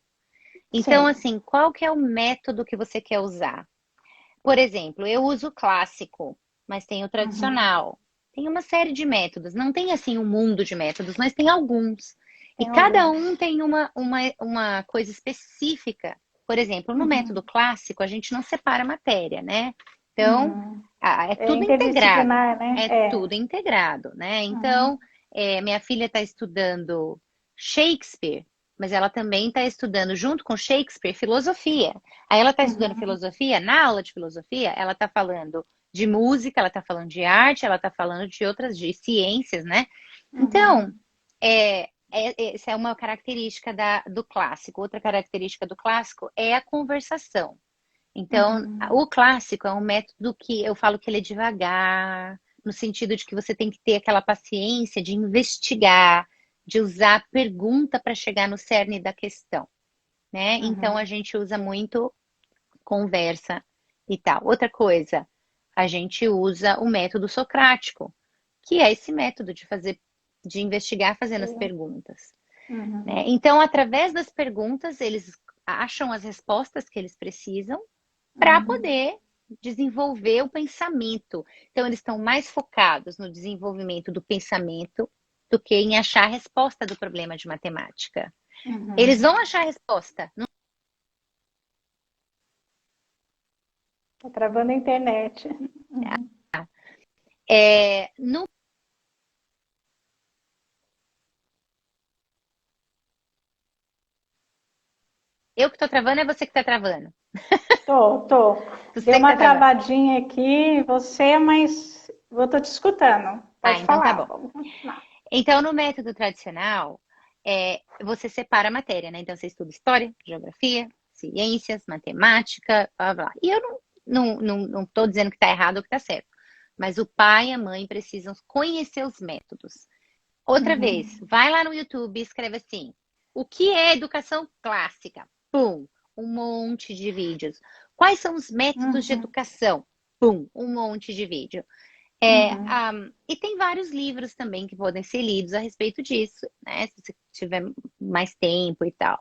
Então,
Sim.
assim, qual que é o método que você quer usar? Por exemplo, eu uso o clássico, mas tem o
Uhum.
tradicional. Tem uma série de métodos. Não tem assim um mundo de métodos, mas tem alguns. E
Tem
cada
alguns.
um tem uma coisa específica. Por exemplo, no método
Uhum.
clássico, a gente não separa a matéria, né? Então,
Uhum.
é
É
tudo integrado.
interdisciplinar, né?
É tudo integrado, né? Então,
Uhum.
minha filha está estudando Shakespeare, mas ela também está estudando, junto com Shakespeare, filosofia. Aí ela está estudando
Uhum.
filosofia, na aula de filosofia, ela está falando de música, ela está falando de arte, ela está falando de outras, de ciências, né? Então,
Uhum.
essa é uma característica do clássico. Outra característica do clássico é a conversação. Então,
Uhum.
o clássico é um método que eu falo que ele é devagar, no sentido de que você tem que ter aquela paciência de investigar, de usar a pergunta para chegar no cerne da questão, né? Então, a
Uhum.
gente usa muito conversa e tal. Outra coisa, a gente usa o método socrático, que é esse método de fazer, de investigar fazendo as
Sim.
perguntas, né?
Uhum.
Então, através das perguntas, eles acham as respostas que eles precisam para
Uhum.
poder desenvolver o pensamento. Então, eles estão mais focados no desenvolvimento do pensamento do que em achar a resposta do problema de matemática. Eles
Uhum.
vão achar a resposta.
Tá travando a internet. Uhum.
No eu que estou travando, é você que está travando.
Tô. Deu
Você que
uma
está travando.
travadinha aqui, você, mas eu tô te escutando.
Ah,
Pode
então tá
falar,
bom.
vamos continuar.
Então, no método tradicional, você separa a matéria, né? Então, você estuda história, geografia, ciências, matemática, blá, blá. E eu não estou dizendo que está errado ou que está certo. Mas o pai e a mãe precisam conhecer os métodos. Outra vez,
Uhum.
vai lá no YouTube e escreve assim: o que é educação clássica? Pum, um monte de vídeos. Quais são os métodos de
Uhum.
educação? Pum, um monte de vídeo.
Uhum.
E tem vários livros também que podem ser lidos a respeito disso, né? Se você tiver mais tempo e tal.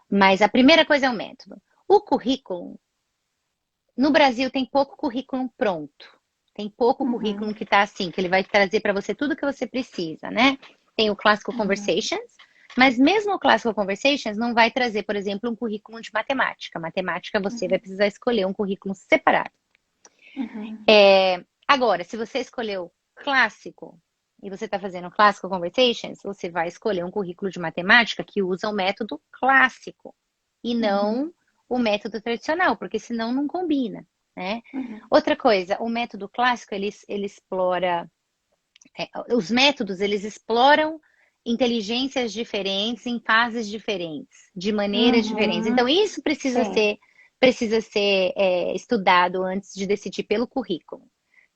Mas a primeira coisa é o método. O currículo, no Brasil tem pouco currículo pronto. Tem pouco
Uhum.
currículo que está assim, que ele vai trazer para você tudo que você precisa, né? Tem o Classical
Uhum.
Conversations, mas mesmo o Classical Conversations não vai trazer, por exemplo, um currículo de matemática. Matemática você vai precisar escolher um currículo separado.
Uhum.
Agora, se você escolheu clássico e você está fazendo Classical Conversations, você vai escolher um currículo de matemática que usa o método clássico e
Uhum.
não o método tradicional, porque senão não combina, né?
Uhum.
Outra coisa, o método clássico, ele explora, os métodos, eles exploram inteligências diferentes em fases diferentes, de maneiras diferentes. Então,
Uhum.
isso
Sim.
precisa ser estudado antes de decidir pelo currículo.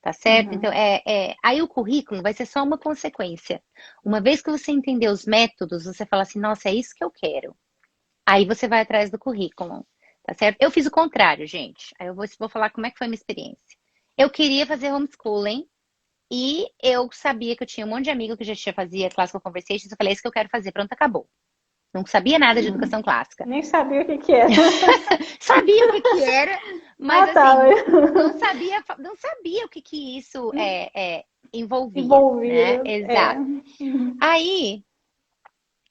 Tá certo? Então,
Uhum.
aí o currículo vai ser só uma consequência. Uma vez que você entender os métodos, você fala assim, nossa, é isso que eu quero. Aí você vai atrás do currículo, tá certo? Eu fiz o contrário, gente. Aí eu vou falar como é que foi a minha experiência. Eu queria fazer homeschooling e eu sabia que eu tinha um monte de amigo que já fazia Classical Conversations. Eu falei, é isso que eu quero fazer, pronto, acabou. Não sabia nada de educação clássica.
Nem sabia o que que era.
Sabia o que que era, mas
Ah, tá.
assim, não sabia o que que isso envolvia, né?
Envolvida. É.
Exato. Aí,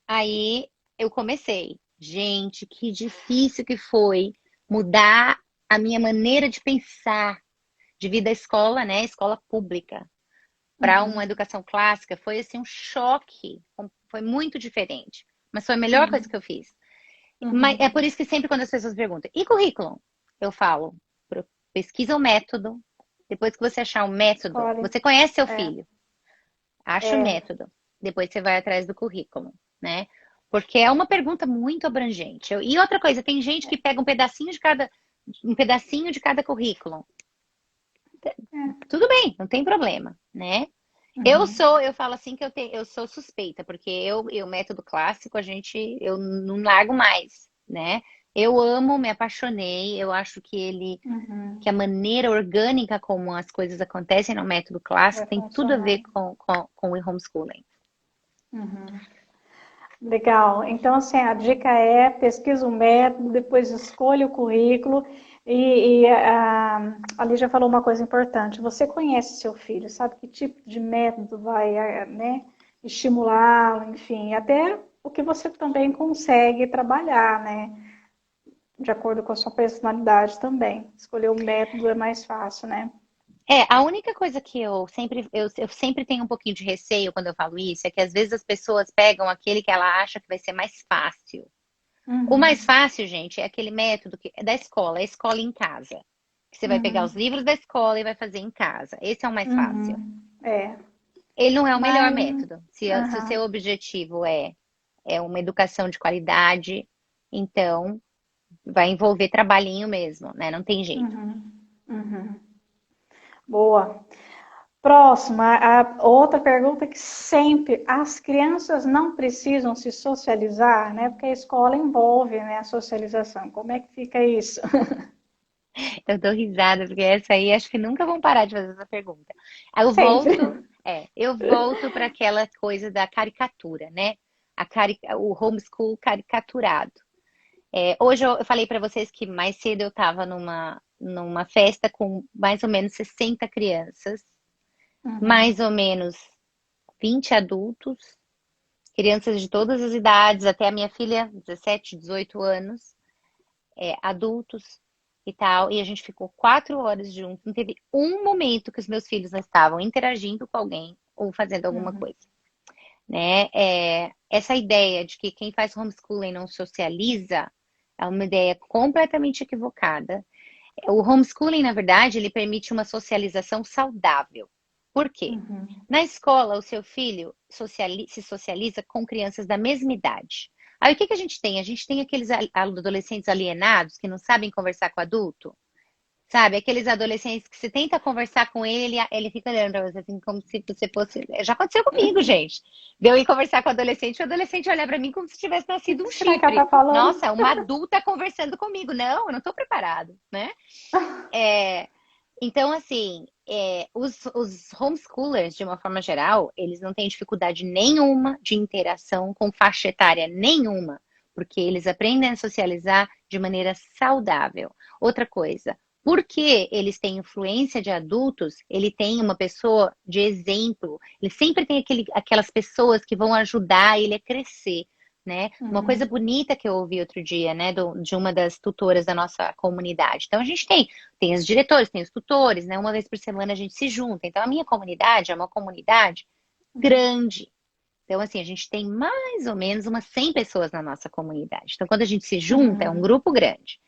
aí eu comecei. Gente, que difícil que foi mudar a minha maneira de pensar de vir da escola, né? Escola pública, para uma
Uhum.
educação clássica. Foi assim um choque. Foi muito diferente. Mas foi a melhor coisa
Uhum.
que eu fiz. Mas é
Uhum.
por isso que sempre quando as pessoas perguntam, e currículo? Eu falo, pesquisa o método. Depois que você achar o método,
Escolhe.
você conhece seu
É.
filho, acha o
É.
método. Depois você vai atrás do currículo, né? Porque é uma pergunta muito abrangente. E outra coisa, tem gente que pega um pedacinho de cada currículo.
É.
Tudo bem, não tem problema, né?
Uhum.
Eu falo assim que eu sou suspeita, porque o método clássico, eu não largo mais, né? Eu amo, me apaixonei, eu acho que
Uhum.
a maneira orgânica como as coisas acontecem no método
Vai
clássico tem tudo a
funcionar.
ver com o homeschooling.
Uhum. Legal. Então, assim, a dica é pesquisa o método, depois escolha o currículo e a Lígia falou uma coisa importante. Você conhece seu filho, sabe que tipo de método vai, né, estimulá-lo, enfim, até o que você também consegue trabalhar, né, de acordo com a sua personalidade também. Escolher o método é mais fácil, né?
A única coisa que eu sempre tenho um pouquinho de receio quando eu falo isso é que às vezes as pessoas pegam aquele que ela acha que vai ser mais fácil. O mais
Uhum,
fácil, gente, é aquele método é da escola, é a escola em casa. Que você vai pegar os
uhum,
livros da escola e vai fazer em casa. Esse é o mais fácil.
uhum. É,
Ele não é o melhor
mas,
método. Se o seu
aham,
objetivo é uma educação de qualidade, então vai envolver trabalhinho mesmo, né? Não tem jeito.
uhum, uhum. Boa. Próxima, a outra pergunta que sempre as crianças não precisam se socializar, né? Porque a escola envolve, né, a socialização. Como é que fica isso?
Eu dou risada, porque essa aí acho que nunca vão parar de fazer essa pergunta. Aí eu
Sempre.
volto, eu volto para aquela coisa da caricatura, né? O homeschool caricaturado. Hoje eu falei para vocês que mais cedo eu estava numa festa com mais ou menos 60 crianças,
Uhum,
mais ou menos 20 adultos, crianças de todas as idades, até a minha filha, 17, 18 anos, adultos e tal. E a gente ficou 4 horas juntos. Não teve um momento que os meus filhos não estavam interagindo com alguém ou fazendo alguma
uhum,
coisa, né? Essa ideia de que quem faz homeschooling não socializa é uma ideia completamente equivocada. O homeschooling, na verdade, ele permite uma socialização saudável. Por quê?
uhum,
Na escola, o seu filho se socializa com crianças da mesma idade. Aí o que a gente tem? A gente tem aqueles adolescentes alienados que não sabem conversar com adulto. Sabe, aqueles adolescentes que você tenta conversar com ele fica olhando pra você assim, como se você fosse. Já aconteceu comigo, gente. Deu ir conversar com o adolescente olhar pra mim como se tivesse
o
nascido um
que será que ela
chifre.
tá falando?
Nossa, uma adulta conversando comigo. Não, eu não tô preparado, né? É, então, assim, os homeschoolers, de uma forma geral, eles não têm dificuldade nenhuma de interação com faixa etária nenhuma, porque eles aprendem a socializar de maneira saudável. Outra coisa, porque eles têm influência de adultos, ele tem uma pessoa de exemplo, ele sempre tem aquelas pessoas que vão ajudar ele a crescer. Né? Uma coisa
Uhum,
bonita que eu ouvi outro dia, né, de uma das tutoras da nossa comunidade. Então, a gente tem os diretores, tem os tutores, né? Uma vez por semana a gente se junta. Então, a minha comunidade é uma comunidade
uhum,
grande. Então, assim, a gente tem mais ou menos umas 100 pessoas na nossa comunidade. Então, quando a gente se junta, é um
uhum,
grupo grande,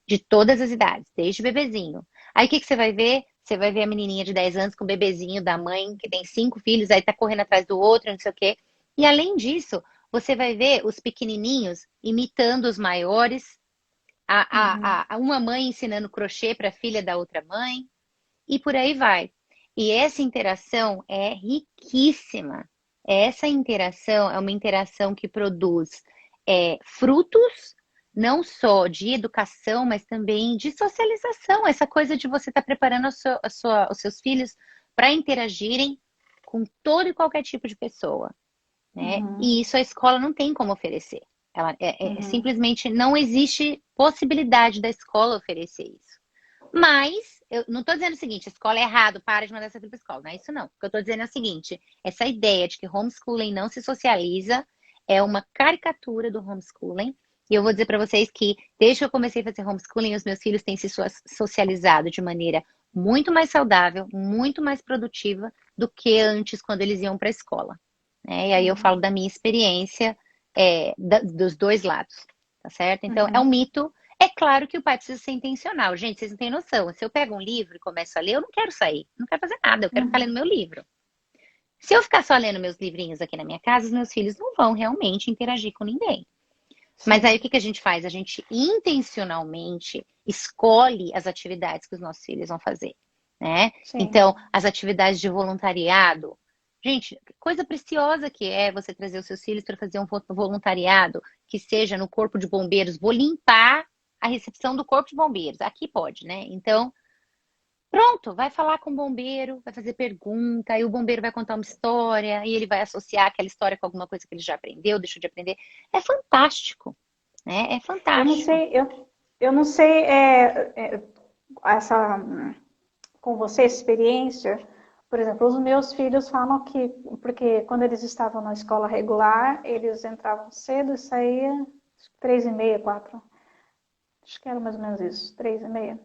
de todas as idades, desde bebezinho. Aí, o que que você vai ver? Você vai ver a menininha de 10 anos com o bebezinho da mãe, que tem 5 filhos, aí tá correndo atrás do outro, não sei o quê. E, além disso, você vai ver os pequenininhos imitando os maiores,
uhum,
uma mãe ensinando crochê para a filha da outra mãe, e por aí vai. E essa interação é riquíssima. Essa interação é uma interação que produz frutos não só de educação, mas também de socialização. Essa coisa de você estar preparando os seus filhos para interagirem com todo e qualquer tipo de pessoa, né?
Uhum.
E isso a escola não tem como oferecer. Ela
Uhum.
simplesmente não existe possibilidade da escola oferecer isso. Mas, eu não estou dizendo o seguinte, a escola é errado, para de mandar seu filho para a escola. Não é isso não. O que eu estou dizendo é o seguinte, essa ideia de que homeschooling não se socializa é uma caricatura do homeschooling. E eu vou dizer para vocês que, desde que eu comecei a fazer homeschooling, os meus filhos têm se socializado de maneira muito mais saudável, muito mais produtiva do que antes, quando eles iam para a escola, né? E aí eu falo
Uhum.
da minha experiência, dos dois lados, tá certo? Então, é um
Uhum.
mito. É claro que o pai precisa ser intencional. Gente, vocês não têm noção. Se eu pego um livro e começo a ler, eu não quero sair. Não quero fazer nada. Eu quero ficar lendo
Uhum.
meu livro. Se eu ficar só lendo meus livrinhos aqui na minha casa, os meus filhos não vão realmente interagir com ninguém. Mas aí o
Sim,
que que a gente faz? A gente intencionalmente escolhe as atividades que os nossos filhos vão fazer, né?
sim.
Então, as atividades de voluntariado. Gente, que coisa preciosa que é você trazer os seus filhos para fazer um voluntariado, que seja no corpo de bombeiros. Vou limpar a recepção do corpo de bombeiros. Aqui pode, né? Então, pronto, vai falar com o bombeiro, vai fazer pergunta, e o bombeiro vai contar uma história, e ele vai associar aquela história com alguma coisa que ele já aprendeu, deixou de aprender. É fantástico, né? É
Eu não
fantástico.
sei, eu não sei essa com você essa experiência. Por exemplo, os meus filhos falam que, porque quando eles estavam na escola regular, eles entravam cedo e saíam 3h30, 4. Acho que era mais ou menos isso, 3h30.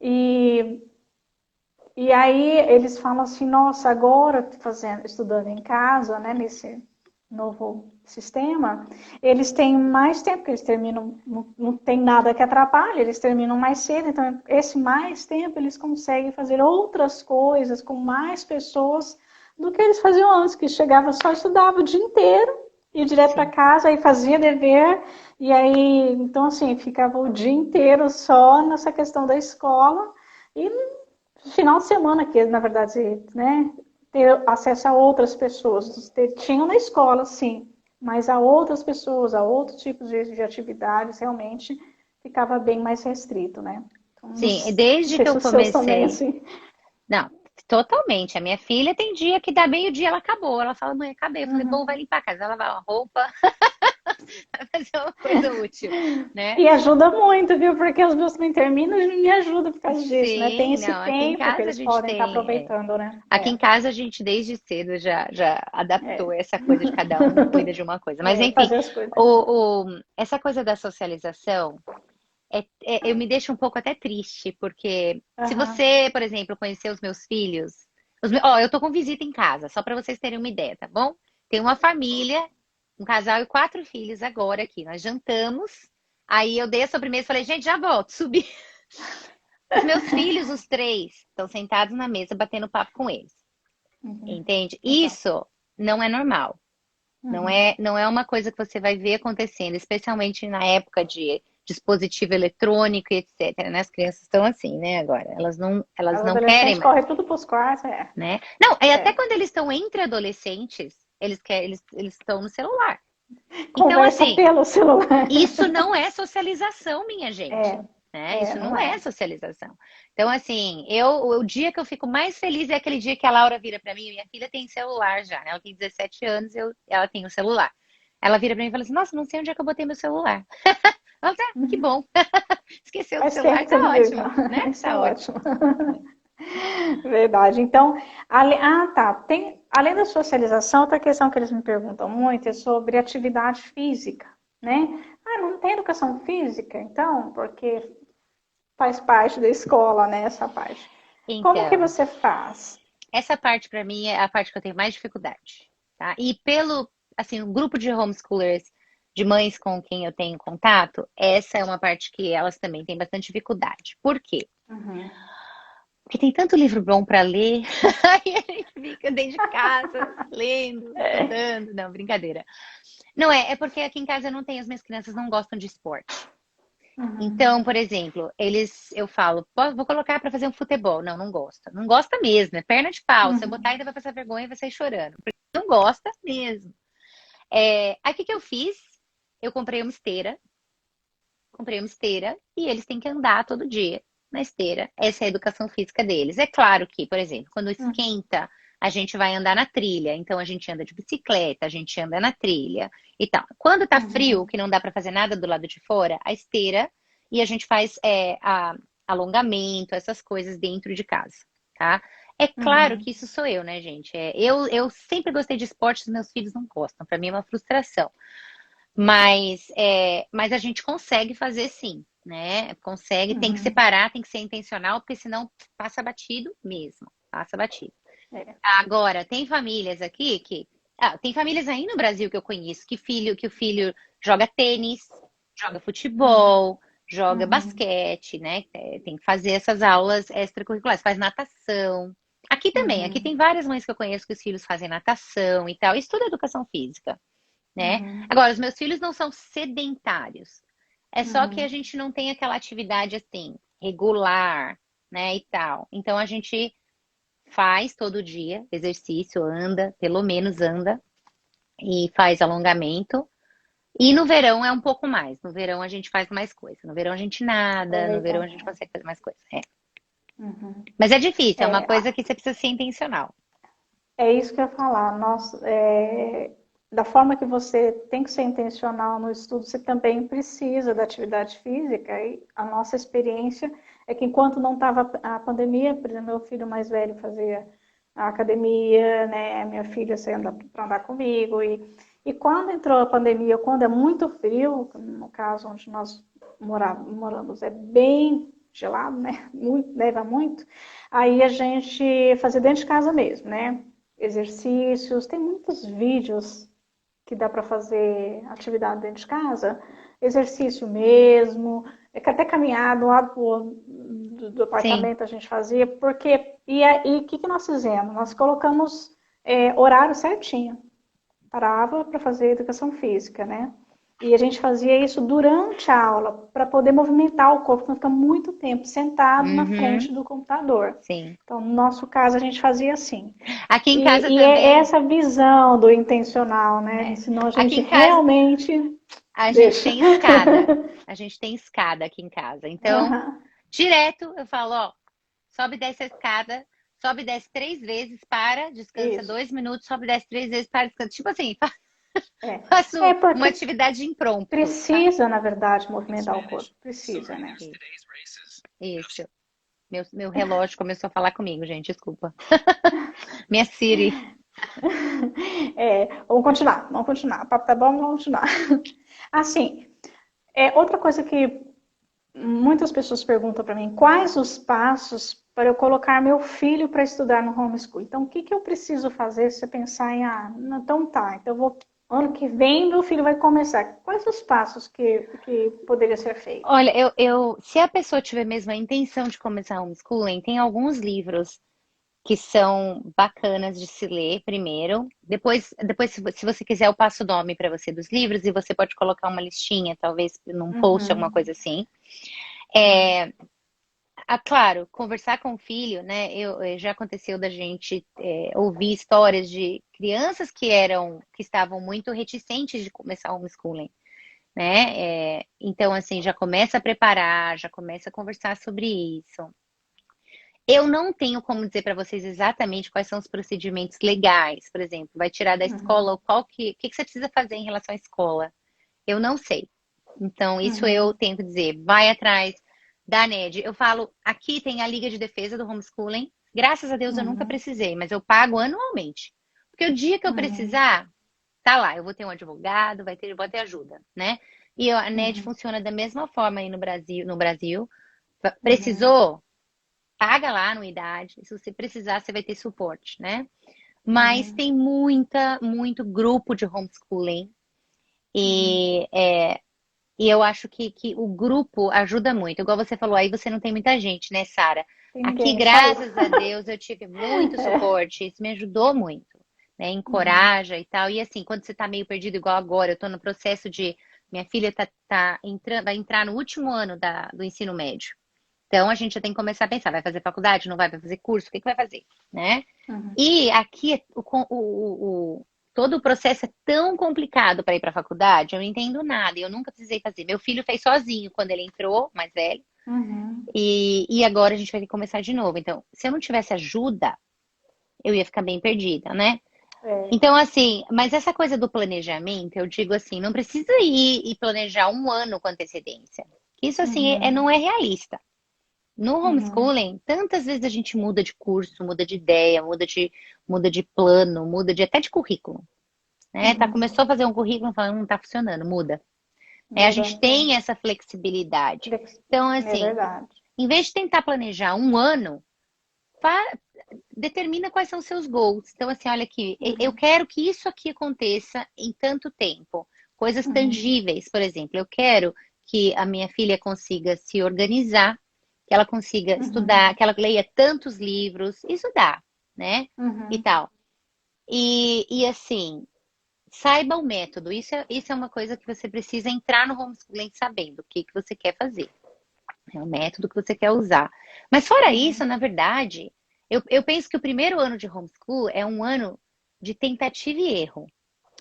E E aí eles falam assim, nossa, agora fazendo, estudando em casa, né, nesse novo sistema, eles têm mais tempo, porque eles terminam, não tem nada que atrapalhe, eles terminam mais cedo, então esse mais tempo eles conseguem fazer outras coisas com mais pessoas do que eles faziam antes, que chegava só estudava o dia inteiro, ia direto para
Sim.
casa, aí fazia dever, e aí, então assim, ficava o dia inteiro só nessa questão da escola, e final de semana que, na verdade, né, ter acesso a outras pessoas. Tinham na escola, sim, mas a outras pessoas, a outros tipos de atividades, realmente ficava bem mais restrito, né? Então, não
Sim, desde
sei
que
se
eu
os seus também,
comecei.
assim.
Não, totalmente. A minha filha tem dia que dá meio-dia, ela acabou. Ela fala, mãe, acabei. Eu falei, bom, vai
Uhum.
limpar a casa, vai lavar a roupa, vai fazer uma coisa útil, né?
E ajuda muito, viu? Porque os meus também terminam e me ajudam por causa disso, né? Tem
Sim,
esse
não, aqui em
tempo que
casa a
eles
gente
podem estar
tem.
aproveitando, né?
Aqui em casa a gente desde cedo já adaptou
É,
essa coisa de cada um cuida de uma coisa. Mas enfim,
fazer as coisas.
essa coisa da socialização eu me deixo um pouco até triste, porque se
Aham.
você, por exemplo, conhecer os meus filhos, ó, eu tô com visita em casa, só para vocês terem uma ideia, tá bom? Tem uma família, um casal e 4 filhos agora aqui. Nós jantamos, aí eu dei a sobremesa e falei, gente, já volto, subi. Os meus filhos, os 3, estão sentados na mesa batendo papo com eles.
Uhum.
Entende?
Legal.
Isso não é normal.
Uhum.
Não é uma coisa que você vai ver acontecendo, especialmente na época de dispositivo eletrônico e etc, né? As crianças estão assim, né, agora. Elas
Os
não querem
adolescentes
mais,
correm tudo para os quartos, é.
né? Não, e até
É.
quando eles estão entre adolescentes, eles estão no celular. Então,
Conversa
assim,
pelo celular.
isso não é socialização, minha gente.
É,
Né? Isso
não
não é
é.
socialização. Então, assim, o dia que eu fico mais feliz é aquele dia que a Laura vira para mim. Minha filha tem celular já, né? Ela tem 17 anos, ela tem o celular. Ela vira para mim e fala assim: Nossa, não sei onde é que eu botei meu celular. Ela tá, que bom. Esqueceu do
Faz tempo
celular,
que você
tá
não viu,
ótimo,
já.
né?
Isso é
Tá ótimo.
ótimo. Verdade. Então, tá. Além da socialização, outra questão que eles me perguntam muito é sobre atividade física, né? Ah, não tem educação física, então, porque faz parte da escola, né? Essa parte. Como que
Então,
você faz?
essa parte para mim é a parte que eu tenho mais dificuldade, tá? E pelo, assim, o grupo de homeschoolers, de mães com quem eu tenho contato, essa é uma parte que elas também têm bastante dificuldade. Por quê?
Uhum.
Porque tem tanto livro bom para ler, aí a gente fica dentro de casa, lendo, estudando. Não, brincadeira. Não é porque aqui em casa eu não tenho, as minhas crianças não gostam de esporte.
Uhum.
Então, por exemplo, eu falo, vou colocar para fazer um futebol. Não, não gosta. Não gosta mesmo, é perna de pau. Se eu botar,
Uhum.
ainda vai passar vergonha e vai sair chorando. Porque não gosta mesmo. Aí o que que eu fiz? Eu comprei uma esteira comprei uma esteira e eles têm que andar todo dia na esteira. Essa é a educação física deles. É claro que, por exemplo, quando
Uhum.
esquenta, a gente vai andar na trilha. Então a gente anda de bicicleta, a gente anda na trilha e tal. Quando tá frio,
Uhum.
que não dá para fazer nada do lado de fora, a esteira e a gente faz alongamento, essas coisas dentro de casa, tá? É claro
Uhum.
que isso sou eu, né, gente? Eu sempre gostei de esportes, meus filhos não gostam. Para mim é uma frustração. Mas a gente consegue fazer sim, né? Consegue, tem que
Uhum.
separar, tem que ser intencional, porque senão passa batido mesmo, passa batido.
É.
Agora, tem famílias aqui tem famílias aí no Brasil que eu conheço que o filho joga tênis, joga
Uhum.
futebol, joga
Uhum.
basquete, né? Tem que fazer essas aulas extracurriculares, faz natação. Aqui também, aqui
Uhum.
tem várias mães que eu conheço que os filhos fazem natação e tal. Isso tudo é educação física, né?
Uhum.
Agora, os meus filhos não são sedentários. É só que a
Uhum.
gente não tem aquela atividade assim, regular, né, e tal. Então a gente faz todo dia exercício, anda, pelo menos anda, e faz alongamento. E no verão é um pouco mais. No verão a gente faz mais coisa. No verão a gente nada, no verão
Legal.
a gente consegue fazer mais coisa. É.
Uhum.
Mas é difícil, é uma
É,
coisa que você precisa ser intencional.
é isso que eu ia falar. Nós, da forma que você tem que ser intencional no estudo, você também precisa da atividade física. E a nossa experiência é que enquanto não estava a pandemia, por exemplo, meu filho mais velho fazia a academia, né? Minha filha saía para andar comigo. E quando entrou a pandemia, quando é muito frio, no caso onde nós moramos, é bem gelado, né? Muito, neva muito. Aí a gente fazia dentro de casa mesmo, né? Exercícios, tem muitos vídeos que dá para fazer atividade dentro de casa, exercício mesmo, até caminhar do lado do
Sim.
apartamento a gente fazia, porque e aí o que nós fizemos? Nós colocamos horário certinho, parava para fazer educação física, né? E a gente fazia isso durante a aula, para poder movimentar o corpo, não ficar muito tempo sentado na
Uhum,
frente do computador.
sim.
Então, no nosso caso, a gente fazia assim.
Aqui em casa
E é
também.
essa visão do intencional, né?
É.
Ensinou a
Aqui
gente
em casa
realmente.
a gente
Deixa.
tem escada. A gente tem escada aqui em casa. Então,
Uhum.
direto eu falo, ó, sobe e desce a escada, sobe e desce 3 vezes, para, descansa
Isso.
2 minutos, sobe e desce 3 vezes, para, descansa. Tipo assim,
É
faço uma
porque
atividade impromptu, sabe?
precisa, na verdade, movimentar o corpo. Precisa, né?
Isso. Meu relógio começou a falar comigo, gente, desculpa. Minha Siri.
Vamos continuar, vamos continuar. O papo tá bom, vamos continuar. Assim, outra coisa que muitas pessoas perguntam para mim, quais os passos para eu colocar meu filho para estudar no homeschool? Então, o que, que eu preciso fazer se você pensar em, então tá, então eu vou, ano que vem meu filho vai começar. Quais os passos que poderia ser feito?
Olha, se a pessoa tiver mesmo a intenção de começar homeschooling, tem alguns livros que são bacanas de se ler primeiro. Depois se você quiser, eu passo o nome para você dos livros e você pode colocar uma listinha, talvez num post, alguma
Uhum,
coisa assim.
uhum,
Claro, conversar com o filho, né? Já aconteceu da gente ouvir histórias de crianças que estavam muito reticentes de começar homeschooling, né? Então, assim, já começa a preparar, já começa a conversar sobre isso. Eu não tenho como dizer para vocês exatamente quais são os procedimentos legais, por exemplo, vai tirar da escola,
uhum,
ou o que você precisa fazer em relação à escola. Eu não sei. Então, isso eu
uhum,
tenho que dizer. Vai atrás da NED. Eu falo, aqui tem a Liga de Defesa do Homeschooling. Graças a Deus eu nunca
uhum,
precisei, mas eu pago anualmente. Porque o dia que eu
uhum,
precisar, tá lá. Eu vou ter um advogado, vou ter ajuda, né? E a NED
uhum,
funciona da mesma forma aí no Brasil. No Brasil.
uhum,
Precisou? Paga lá a anuidade. Se você precisar, você vai ter suporte, né? Mas
uhum,
tem muito grupo de homeschooling.
uhum.
E, e eu acho que o grupo ajuda muito. Igual você falou, aí você não tem muita gente, né, Sara?
Tem
Aqui,
ninguém, só eu.
graças a Deus, eu tive muito
É.
suporte. Isso me ajudou muito, né?
Uhum,
Encoraja e tal. E assim, quando você tá meio perdido, igual agora, eu tô no processo de. Minha filha tá entrando, vai entrar no último ano do ensino médio. Então a gente já tem que começar a pensar, vai fazer faculdade, não vai fazer curso, o que que vai fazer, né?
uhum,
E aqui todo o processo é tão complicado para ir para a faculdade, eu não entendo nada, eu nunca precisei fazer. Meu filho fez sozinho quando ele entrou, mais velho,
Uhum.
e agora a gente vai ter que começar de novo. Então, se eu não tivesse ajuda, eu ia ficar bem perdida, né?
É.
Então, assim, mas essa coisa do planejamento, eu digo assim, não precisa ir e planejar um ano com antecedência. Isso, assim,
Uhum.
não é realista. No
Uhum.
homeschooling, tantas vezes a gente muda de curso, muda de ideia, muda de plano, até de currículo, né? Tá,
Uhum.
começou a fazer um currículo, fala, não tá funcionando, muda. A
Muda.
gente tem essa flexibilidade. Então,
É
assim,
verdade.
em vez de tentar planejar um ano, fa- determina quais são os seus goals. Então, assim, olha aqui, eu
Uhum.
quero que isso aqui aconteça em tanto tempo. Coisas
Uhum.
tangíveis, por exemplo, eu quero que a minha filha consiga se organizar, que ela consiga
Uhum.
estudar, que ela leia tantos livros, isso dá, né? E
Uhum.
tal. E assim, saiba o método. Isso é uma coisa que você precisa entrar no homeschooling sabendo o que que você quer fazer. É o método que você quer usar. Mas fora
Uhum.
isso, na verdade, eu penso que o primeiro ano de homeschool é um ano de tentativa e erro.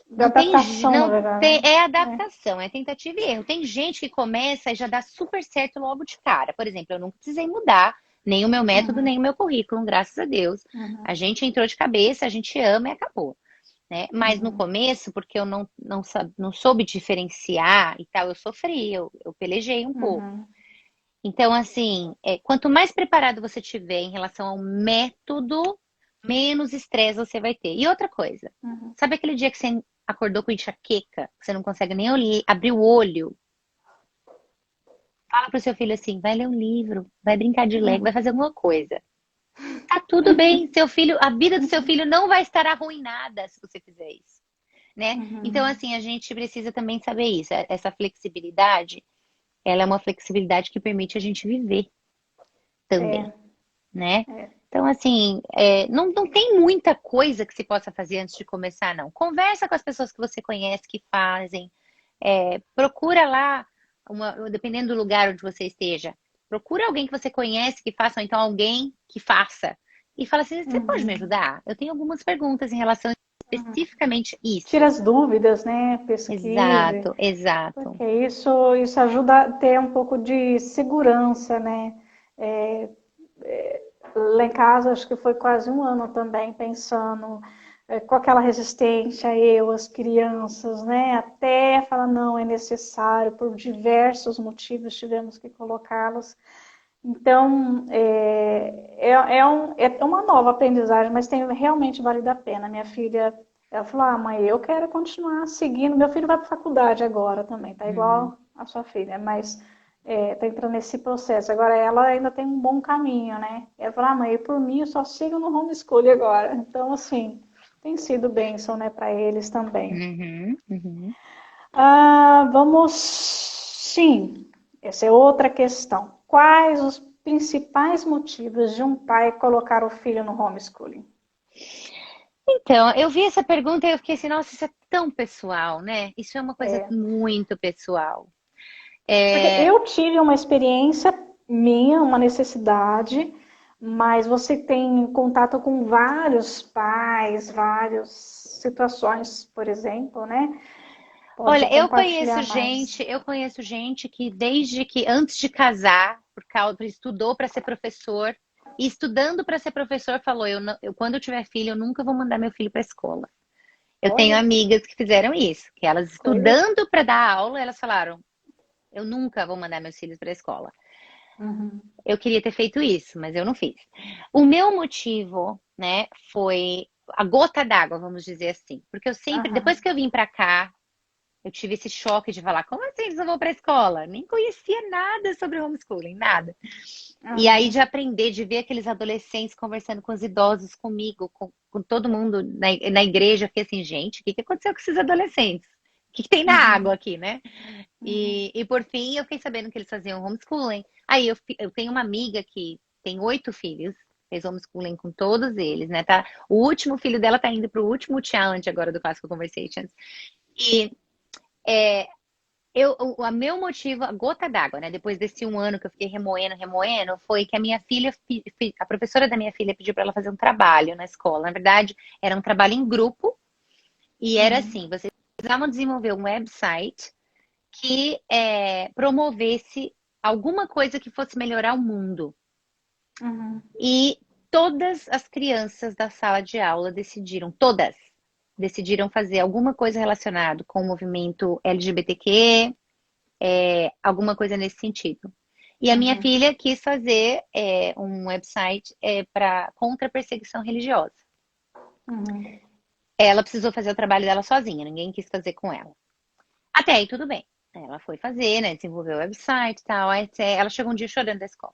De
Não tem,
adaptação, na
não tem,
verdade,
é
né?
adaptação, é tentativa e erro. Tem gente que começa e já dá super certo logo de cara. Por exemplo, eu nunca precisei mudar nem o meu método,
Uhum.
nem o meu currículo, graças a Deus. A
Uhum.
gente entrou de cabeça, a gente ama e acabou, né? Mas no
Uhum.
começo, porque eu não soube diferenciar e tal, eu sofri, eu pelejei um pouco.
Uhum.
Então, assim, quanto mais preparado você tiver em relação ao método, menos estresse você vai ter. E outra coisa,
Uhum.
sabe aquele dia que você acordou com enxaqueca, que você não consegue nem abrir o olho? Fala pro seu filho assim, vai ler um livro, vai brincar de Lego, vai
Uhum.
fazer alguma coisa. Tá tudo bem, seu filho, a vida do seu filho não vai estar arruinada se você fizer isso, né? Então,
Uhum.
assim, a gente precisa também saber isso. Essa flexibilidade, ela é uma flexibilidade que permite a gente viver também,
É,
né?
é.
Então, assim, não tem muita coisa que se possa fazer antes de começar, não. Conversa com as pessoas que você conhece que fazem, procura lá, dependendo do lugar onde você esteja, procura alguém que você conhece que faça, ou então alguém que faça. E fala assim, você pode me
Uhum.
ajudar? Eu tenho algumas perguntas em relação
Uhum.
especificamente a
Tira
isso.
as dúvidas, né? Pesquise,
Exato, exato.
porque isso ajuda a ter um pouco de segurança, né? É, lá em casa, acho que foi quase um ano também pensando com aquela resistência, eu, as crianças, né? Até falar, não, é necessário, por diversos motivos tivemos que colocá-los. Então, é uma nova aprendizagem, mas tem realmente valido a pena. Minha filha, ela falou, mãe, eu quero continuar seguindo. Meu filho vai para a faculdade agora também, tá
Uhum.
igual a sua filha, mas tá entrando nesse processo. Agora ela ainda tem um bom caminho, né? Ela falou, mãe, por mim eu só sigo no homeschooling agora. Então, assim, tem sido bênção, né, para eles também.
Uhum, uhum.
Vamos, sim, essa é outra questão. Quais os principais motivos de um pai colocar o filho no homeschooling?
Então, eu vi essa pergunta e eu fiquei assim, nossa, isso é tão pessoal, né? Isso é uma coisa
É,
muito pessoal.
porque
É,
eu tive uma experiência minha, uma necessidade, mas você tem contato com vários pais, várias situações, por exemplo, né? Pode
olha,
compartilhar mais.
eu conheço gente que desde que antes de casar, por causa estudou para ser professor e estudando para ser professor falou, quando eu tiver filho, eu nunca vou mandar meu filho para a escola. Eu tenho
Olha,
amigas que fizeram isso, que elas
coisa.
estudando para dar aula, elas falaram, eu nunca vou mandar meus filhos para a escola.
Uhum,
Eu queria ter feito isso, mas eu não fiz. O meu motivo, né, foi a gota d'água, vamos dizer assim, porque eu sempre, depois
aham,
que eu vim para cá, eu tive esse choque de falar, como assim eles não vão para a escola? Nem conhecia nada sobre homeschooling, nada. E aí de
aham,
aprender, de ver aqueles adolescentes conversando com os idosos, comigo, com todo mundo na igreja, eu fiquei assim, gente, o que aconteceu com esses adolescentes? O que tem na água
uhum,
aqui, né?
uhum.
E por fim, eu fiquei sabendo que eles faziam homeschooling. Aí eu tenho uma amiga que tem 8 filhos, fez homeschooling com todos eles, né? Tá? O último filho dela tá indo pro último challenge agora do Classical Conversations. E é, o meu motivo, a gota d'água, né? Depois desse um ano que eu fiquei remoendo, foi que a minha filha, a professora da minha filha pediu para ela fazer um trabalho na escola. Na verdade, era um trabalho em grupo E era
Uhum.
assim, vocês precisavam desenvolver um website que promovesse alguma coisa que fosse melhorar o mundo.
Uhum.
E todas as crianças da sala de aula todas, decidiram fazer alguma coisa relacionada com o movimento LGBTQ, alguma coisa nesse sentido. E a minha
Uhum.
filha quis fazer um website contra a perseguição religiosa.
Uhum.
Ela precisou fazer o trabalho dela sozinha, ninguém quis fazer com ela. Até aí tudo bem. Ela foi fazer, né? Desenvolveu o website e tal. Ela chegou um dia chorando da escola.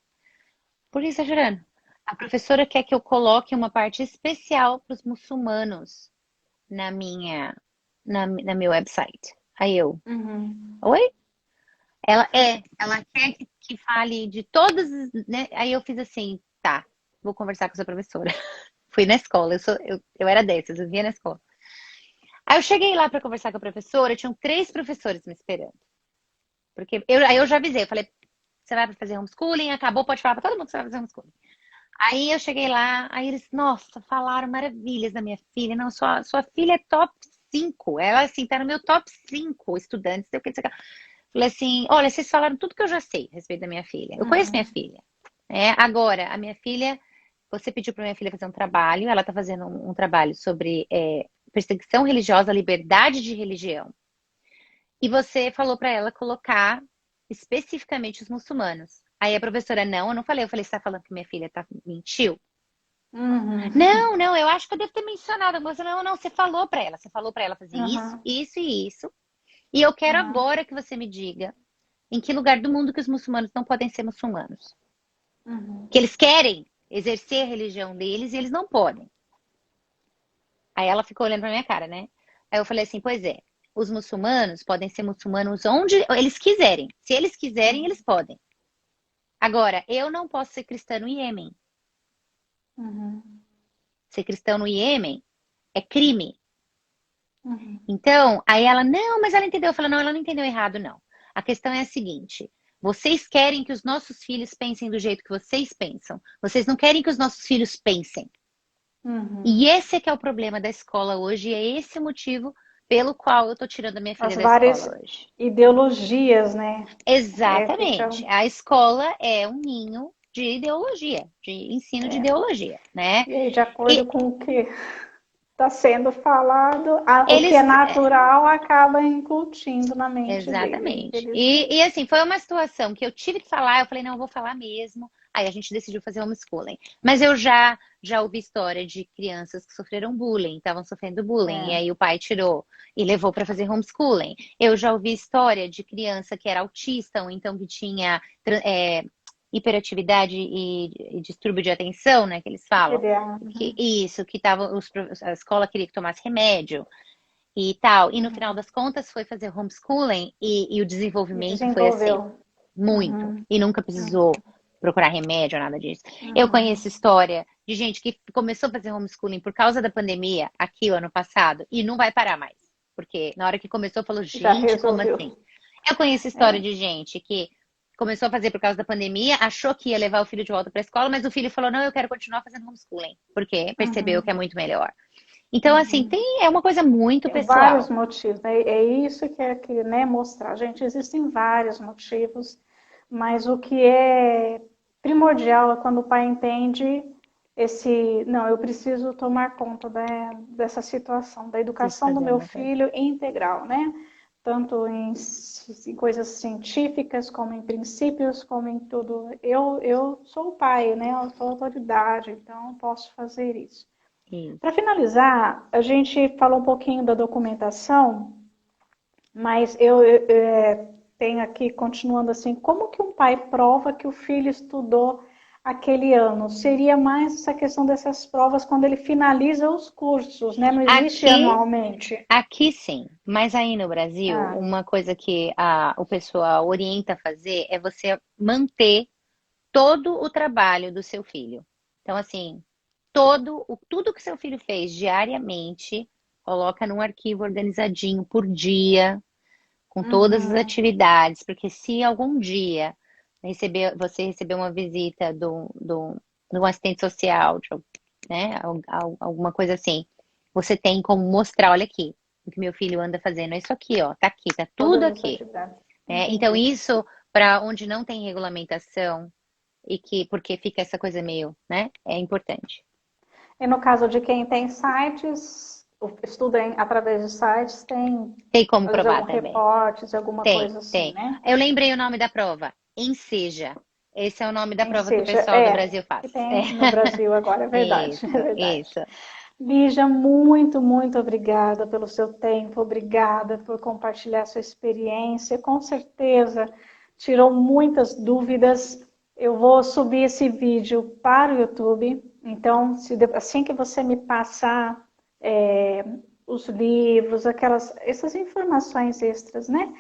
Por que você tá chorando? A professora quer que eu coloque uma parte especial para os muçulmanos na na meu website. Aí eu,
Uhum.
oi? Ela quer que fale de todas, né? Aí eu fiz assim, tá, vou conversar com essa professora. Fui na escola, eu era dessas, eu via na escola. Aí eu cheguei lá para conversar com a professora, tinham 3 professores me esperando. Porque aí eu já avisei, eu falei, você vai fazer homeschooling, acabou, pode falar para todo mundo que você vai fazer homeschooling. Aí eu cheguei lá, aí eles, nossa, falaram maravilhas da minha filha. Não, sua filha é top 5. Ela, assim, tá no meu top 5 estudantes. Sei o que, sei o que. Falei assim, olha, vocês falaram tudo que eu já sei a respeito da minha filha. Eu conheço minha
Uhum.
filha. Agora, a minha filha, você pediu para minha filha fazer um trabalho, ela tá fazendo um trabalho sobre perseguição religiosa, liberdade de religião. E você falou para ela colocar especificamente os muçulmanos. Aí a professora, não, eu não falei. Eu falei, você tá falando que minha filha mentiu?
Uhum.
Não, não, eu acho que eu devo ter mencionado. Mas não, não, você falou para ela. Você falou para ela fazer isso,
Uhum.
isso e isso. E eu quero
Uhum.
agora que você me diga em que lugar do mundo que os muçulmanos não podem ser muçulmanos.
Uhum.
Que eles querem exercer a religião deles e eles não podem. Aí ela ficou olhando pra minha cara, né? Aí eu falei assim, pois é, os muçulmanos podem ser muçulmanos onde eles quiserem. Se eles quiserem, eles podem. Agora, eu não posso ser cristã no Iêmen.
Uhum.
Ser cristão no Iêmen é crime.
Uhum.
Então, aí ela, não, mas ela entendeu. Eu falei, não, ela não entendeu errado, não. A questão é a seguinte: vocês querem que os nossos filhos pensem do jeito que vocês pensam. Vocês não querem que os nossos filhos pensem.
Uhum.
E esse é que é o problema da escola hoje, e é esse o motivo pelo qual eu tô tirando a minha filha
As
da
várias
escola hoje.
ideologias, né? Fica.
Exatamente. A escola é um ninho de ideologia, de ensino de
É.
ideologia, né?
E aí, de acordo
E
com o que está sendo falado, o que é
eles
natural acaba incutindo na mente dele,
Exatamente.
infelizmente.
E assim, foi uma situação que eu tive que falar, eu falei, não, eu vou falar mesmo. Aí a gente decidiu fazer homeschooling. Mas eu já ouvi história de crianças que sofreram bullying, estavam sofrendo bullying, e
É.
aí o pai tirou e levou para fazer homeschooling. Eu já ouvi história de criança que era autista, ou então que tinha hiperatividade e distúrbio de atenção, né, que eles falam.
TDA.
Que a escola queria que tomasse remédio e tal. E no final
Uhum.
das contas foi fazer homeschooling e o
E
desenvolvimento foi assim,
desenvolveu.
muito.
Uhum.
E nunca precisou procurar remédio ou nada disso. Eu
Uhum.
conheço história de gente que começou a fazer homeschooling por causa da pandemia aqui o ano passado e não vai parar mais. Porque na hora que começou falou,
Já
gente, como
resolveu.
assim? Eu conheço história
É.
de gente que começou a fazer por causa da pandemia, achou que ia levar o filho de volta para a escola, mas o filho falou, não, eu quero continuar fazendo homeschooling, porque percebeu que é
Uhum.
muito melhor. Então, assim,
Uhum.
é uma coisa muito
Tem vários
pessoal.
motivos, né? É isso que né, mostrar. Gente, existem vários motivos, mas o que é primordial é quando o pai entende não, eu preciso tomar conta dessa situação, da
Preciso
educação do
fazer
meu
uma coisa.
filho integral, né? Tanto em coisas científicas, como em princípios, como em tudo. Eu sou o pai, né? Eu sou a autoridade, então posso fazer isso. Para
Isso.
finalizar, a gente falou um pouquinho da documentação, mas tenho aqui, continuando assim, como que um pai prova que o filho estudou aquele ano? Seria mais essa questão dessas provas quando ele finaliza os cursos, né? Não existe
Aqui,
anualmente.
aqui sim, mas aí no Brasil,
Ah,
uma coisa que o pessoal orienta a fazer é você manter todo o trabalho do seu filho. Então, assim, tudo que seu filho fez diariamente, coloca num arquivo organizadinho por dia, com todas as
uhum,
atividades, porque se algum dia você receber uma visita de um assistente social, né, alguma coisa assim, você tem como mostrar, olha aqui. o que meu filho anda fazendo. É isso aqui, ó, tá aqui, tá tudo
Todas as
aqui.
atividades.
Né? Então,
Entendi.
isso, para onde não tem regulamentação, e que, porque fica essa coisa meio, né, é importante.
E no caso de quem tem sites, estuda através de sites, tem
Tem como
às vezes
provar
algum
também.
reportes, alguma
Tem,
coisa assim,
tem.
né?
Eu lembrei o nome da prova. Enseja. Esse é o nome da
Nem
prova que o
seja,
pessoal do Brasil
que
faz. É.
tem no Brasil agora, é verdade, é
Isso,
verdade.
isso.
Lígia, muito, muito obrigada pelo seu tempo, obrigada por compartilhar sua experiência. Com certeza tirou muitas dúvidas. Eu vou subir esse vídeo para o YouTube. Então, assim que você me passar é, os livros, essas informações extras, né?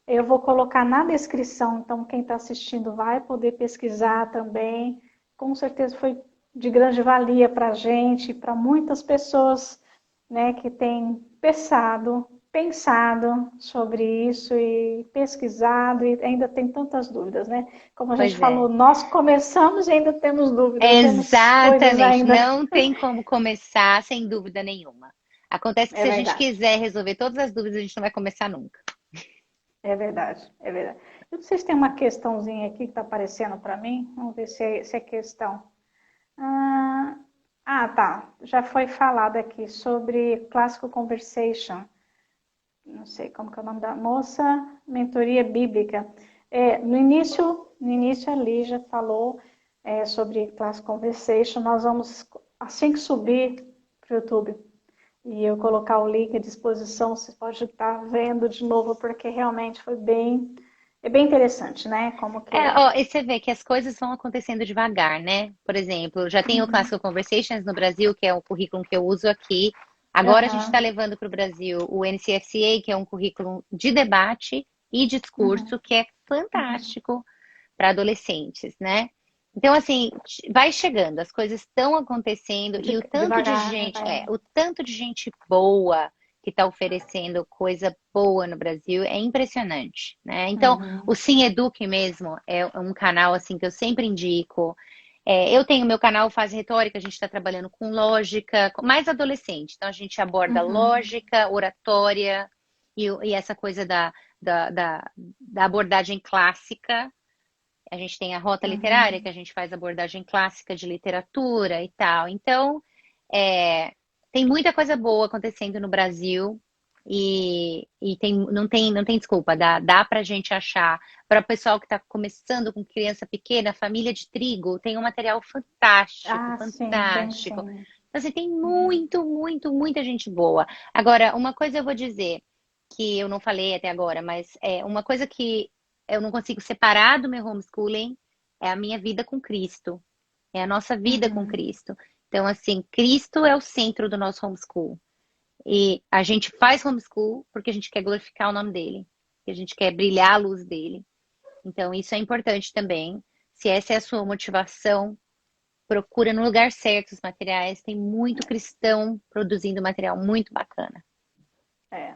Eu vou colocar na descrição, então quem está assistindo vai poder pesquisar também. Com certeza foi de grande valia para a gente, para muitas pessoas, né, que têm pensado sobre isso e pesquisado e ainda tem tantas dúvidas, né? Como a gente
Pois é.
falou, nós começamos e ainda temos dúvidas, temos coisas
Exatamente.
ainda.
Não tem como começar sem dúvida nenhuma. Acontece que
É
se a gente
verdade.
quiser resolver todas as dúvidas, a gente não vai começar nunca.
É verdade, é verdade. Eu não sei se tem uma questãozinha aqui que está aparecendo para mim. Vamos ver se é questão. Ah, tá. Já foi falado aqui sobre Classical Conversation. Não sei como que é o nome da moça. Mentoria Bíblica. No início a Lígia falou sobre Classical Conversation. Nós vamos, assim que subir para o YouTube, e eu colocar o link à disposição, você pode estar vendo de novo, porque realmente é bem interessante, né? Como que
É,
é.
ó, e você vê que as coisas vão acontecendo devagar, né? Por exemplo, já tem o Classical Conversations no Brasil, que é o currículo que eu uso aqui. Agora a gente está
Aham,
levando para o Brasil o NCFCA, que é um currículo de debate e
uhum,
discurso, que é
uhum.
fantástico para adolescentes, né? Então, assim, vai chegando, as coisas estão acontecendo e
Devagar, né? Vai.
o tanto de gente boa que está oferecendo coisa boa no Brasil é impressionante, né? Então, o
Uhum,
Sim Eduque mesmo é um canal assim que eu sempre indico. Eu tenho meu canal Fase Retórica, a gente está trabalhando com lógica, mais adolescente. Então, a gente aborda
uhum,
lógica, oratória e essa coisa da abordagem clássica. A gente tem a rota literária, que
uhum.
a gente faz abordagem clássica de literatura e tal. Então, é, tem muita coisa boa acontecendo no Brasil e não tem desculpa, dá pra gente achar. Para o pessoal que está começando com criança pequena, família de trigo, tem um material fantástico,
Ah, sim, tem
fantástico.
sim.
Então, assim, tem
Uhum,
muita gente boa. Agora, uma coisa eu vou dizer, que eu não falei até agora, mas é uma coisa que eu não consigo separar do meu homeschooling é a minha vida com Cristo, é a nossa vida com
uhum.
Cristo. Então, assim, Cristo é o centro do nosso homeschool. E a gente faz homeschool porque a gente quer glorificar o nome dele, que a gente quer brilhar a luz dele. Então, isso é importante também. Se essa é a sua motivação, procura no lugar certo os materiais. Tem muito cristão produzindo material muito bacana.
É,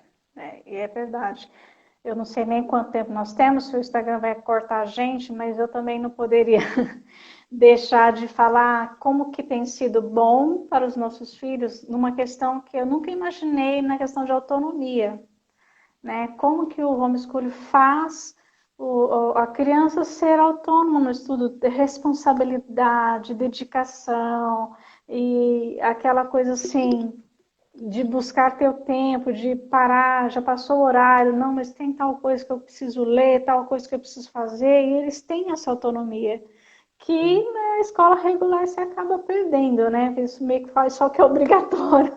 e é verdade. Eu não sei nem quanto tempo nós temos, se o Instagram vai cortar a gente, mas eu também não poderia deixar de falar como que tem sido bom para os nossos filhos numa questão que eu nunca imaginei, na questão de autonomia, né? Como que o homeschooling faz a criança ser autônoma no estudo, de responsabilidade, dedicação e aquela coisa assim de buscar teu tempo, de parar, já passou o horário, não, mas tem tal coisa que eu preciso ler, tal coisa que eu preciso fazer, e eles têm essa autonomia que na escola regular você acaba perdendo, né? Isso meio que faz só que é obrigatório.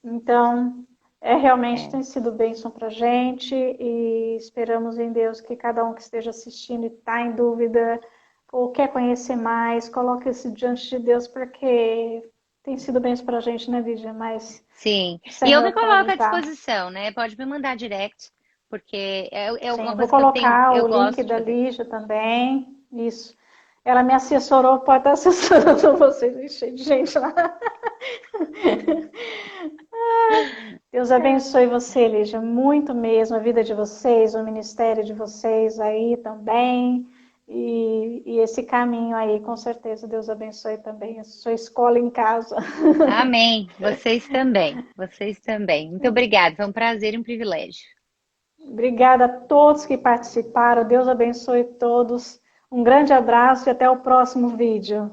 Então, realmente
É.
tem sido bênção para a gente e esperamos em Deus que cada um que esteja assistindo e está em dúvida ou quer conhecer mais, coloque isso diante de Deus, porque tem sido bênção para a gente, né, Lídia? Mas
Sim,
o
e eu
Senhor
me
pode
coloco à
usar.
disposição, né? Pode me mandar direct, porque é uma
Sim, vou
coisa que
colocar
eu
o link
gosto de
da
fazer.
Lígia também. Isso. Ela me assessorou, pode estar assessorando vocês, cheio de gente lá. Deus abençoe você, Lígia, muito mesmo, a vida de vocês, o ministério de vocês aí também. e esse caminho aí, com certeza, Deus abençoe também a sua escola em casa.
Amém. Vocês também. Vocês também. Muito obrigada. Foi um prazer e um privilégio.
Obrigada a todos que participaram. Deus abençoe todos. Um grande abraço e até o próximo vídeo.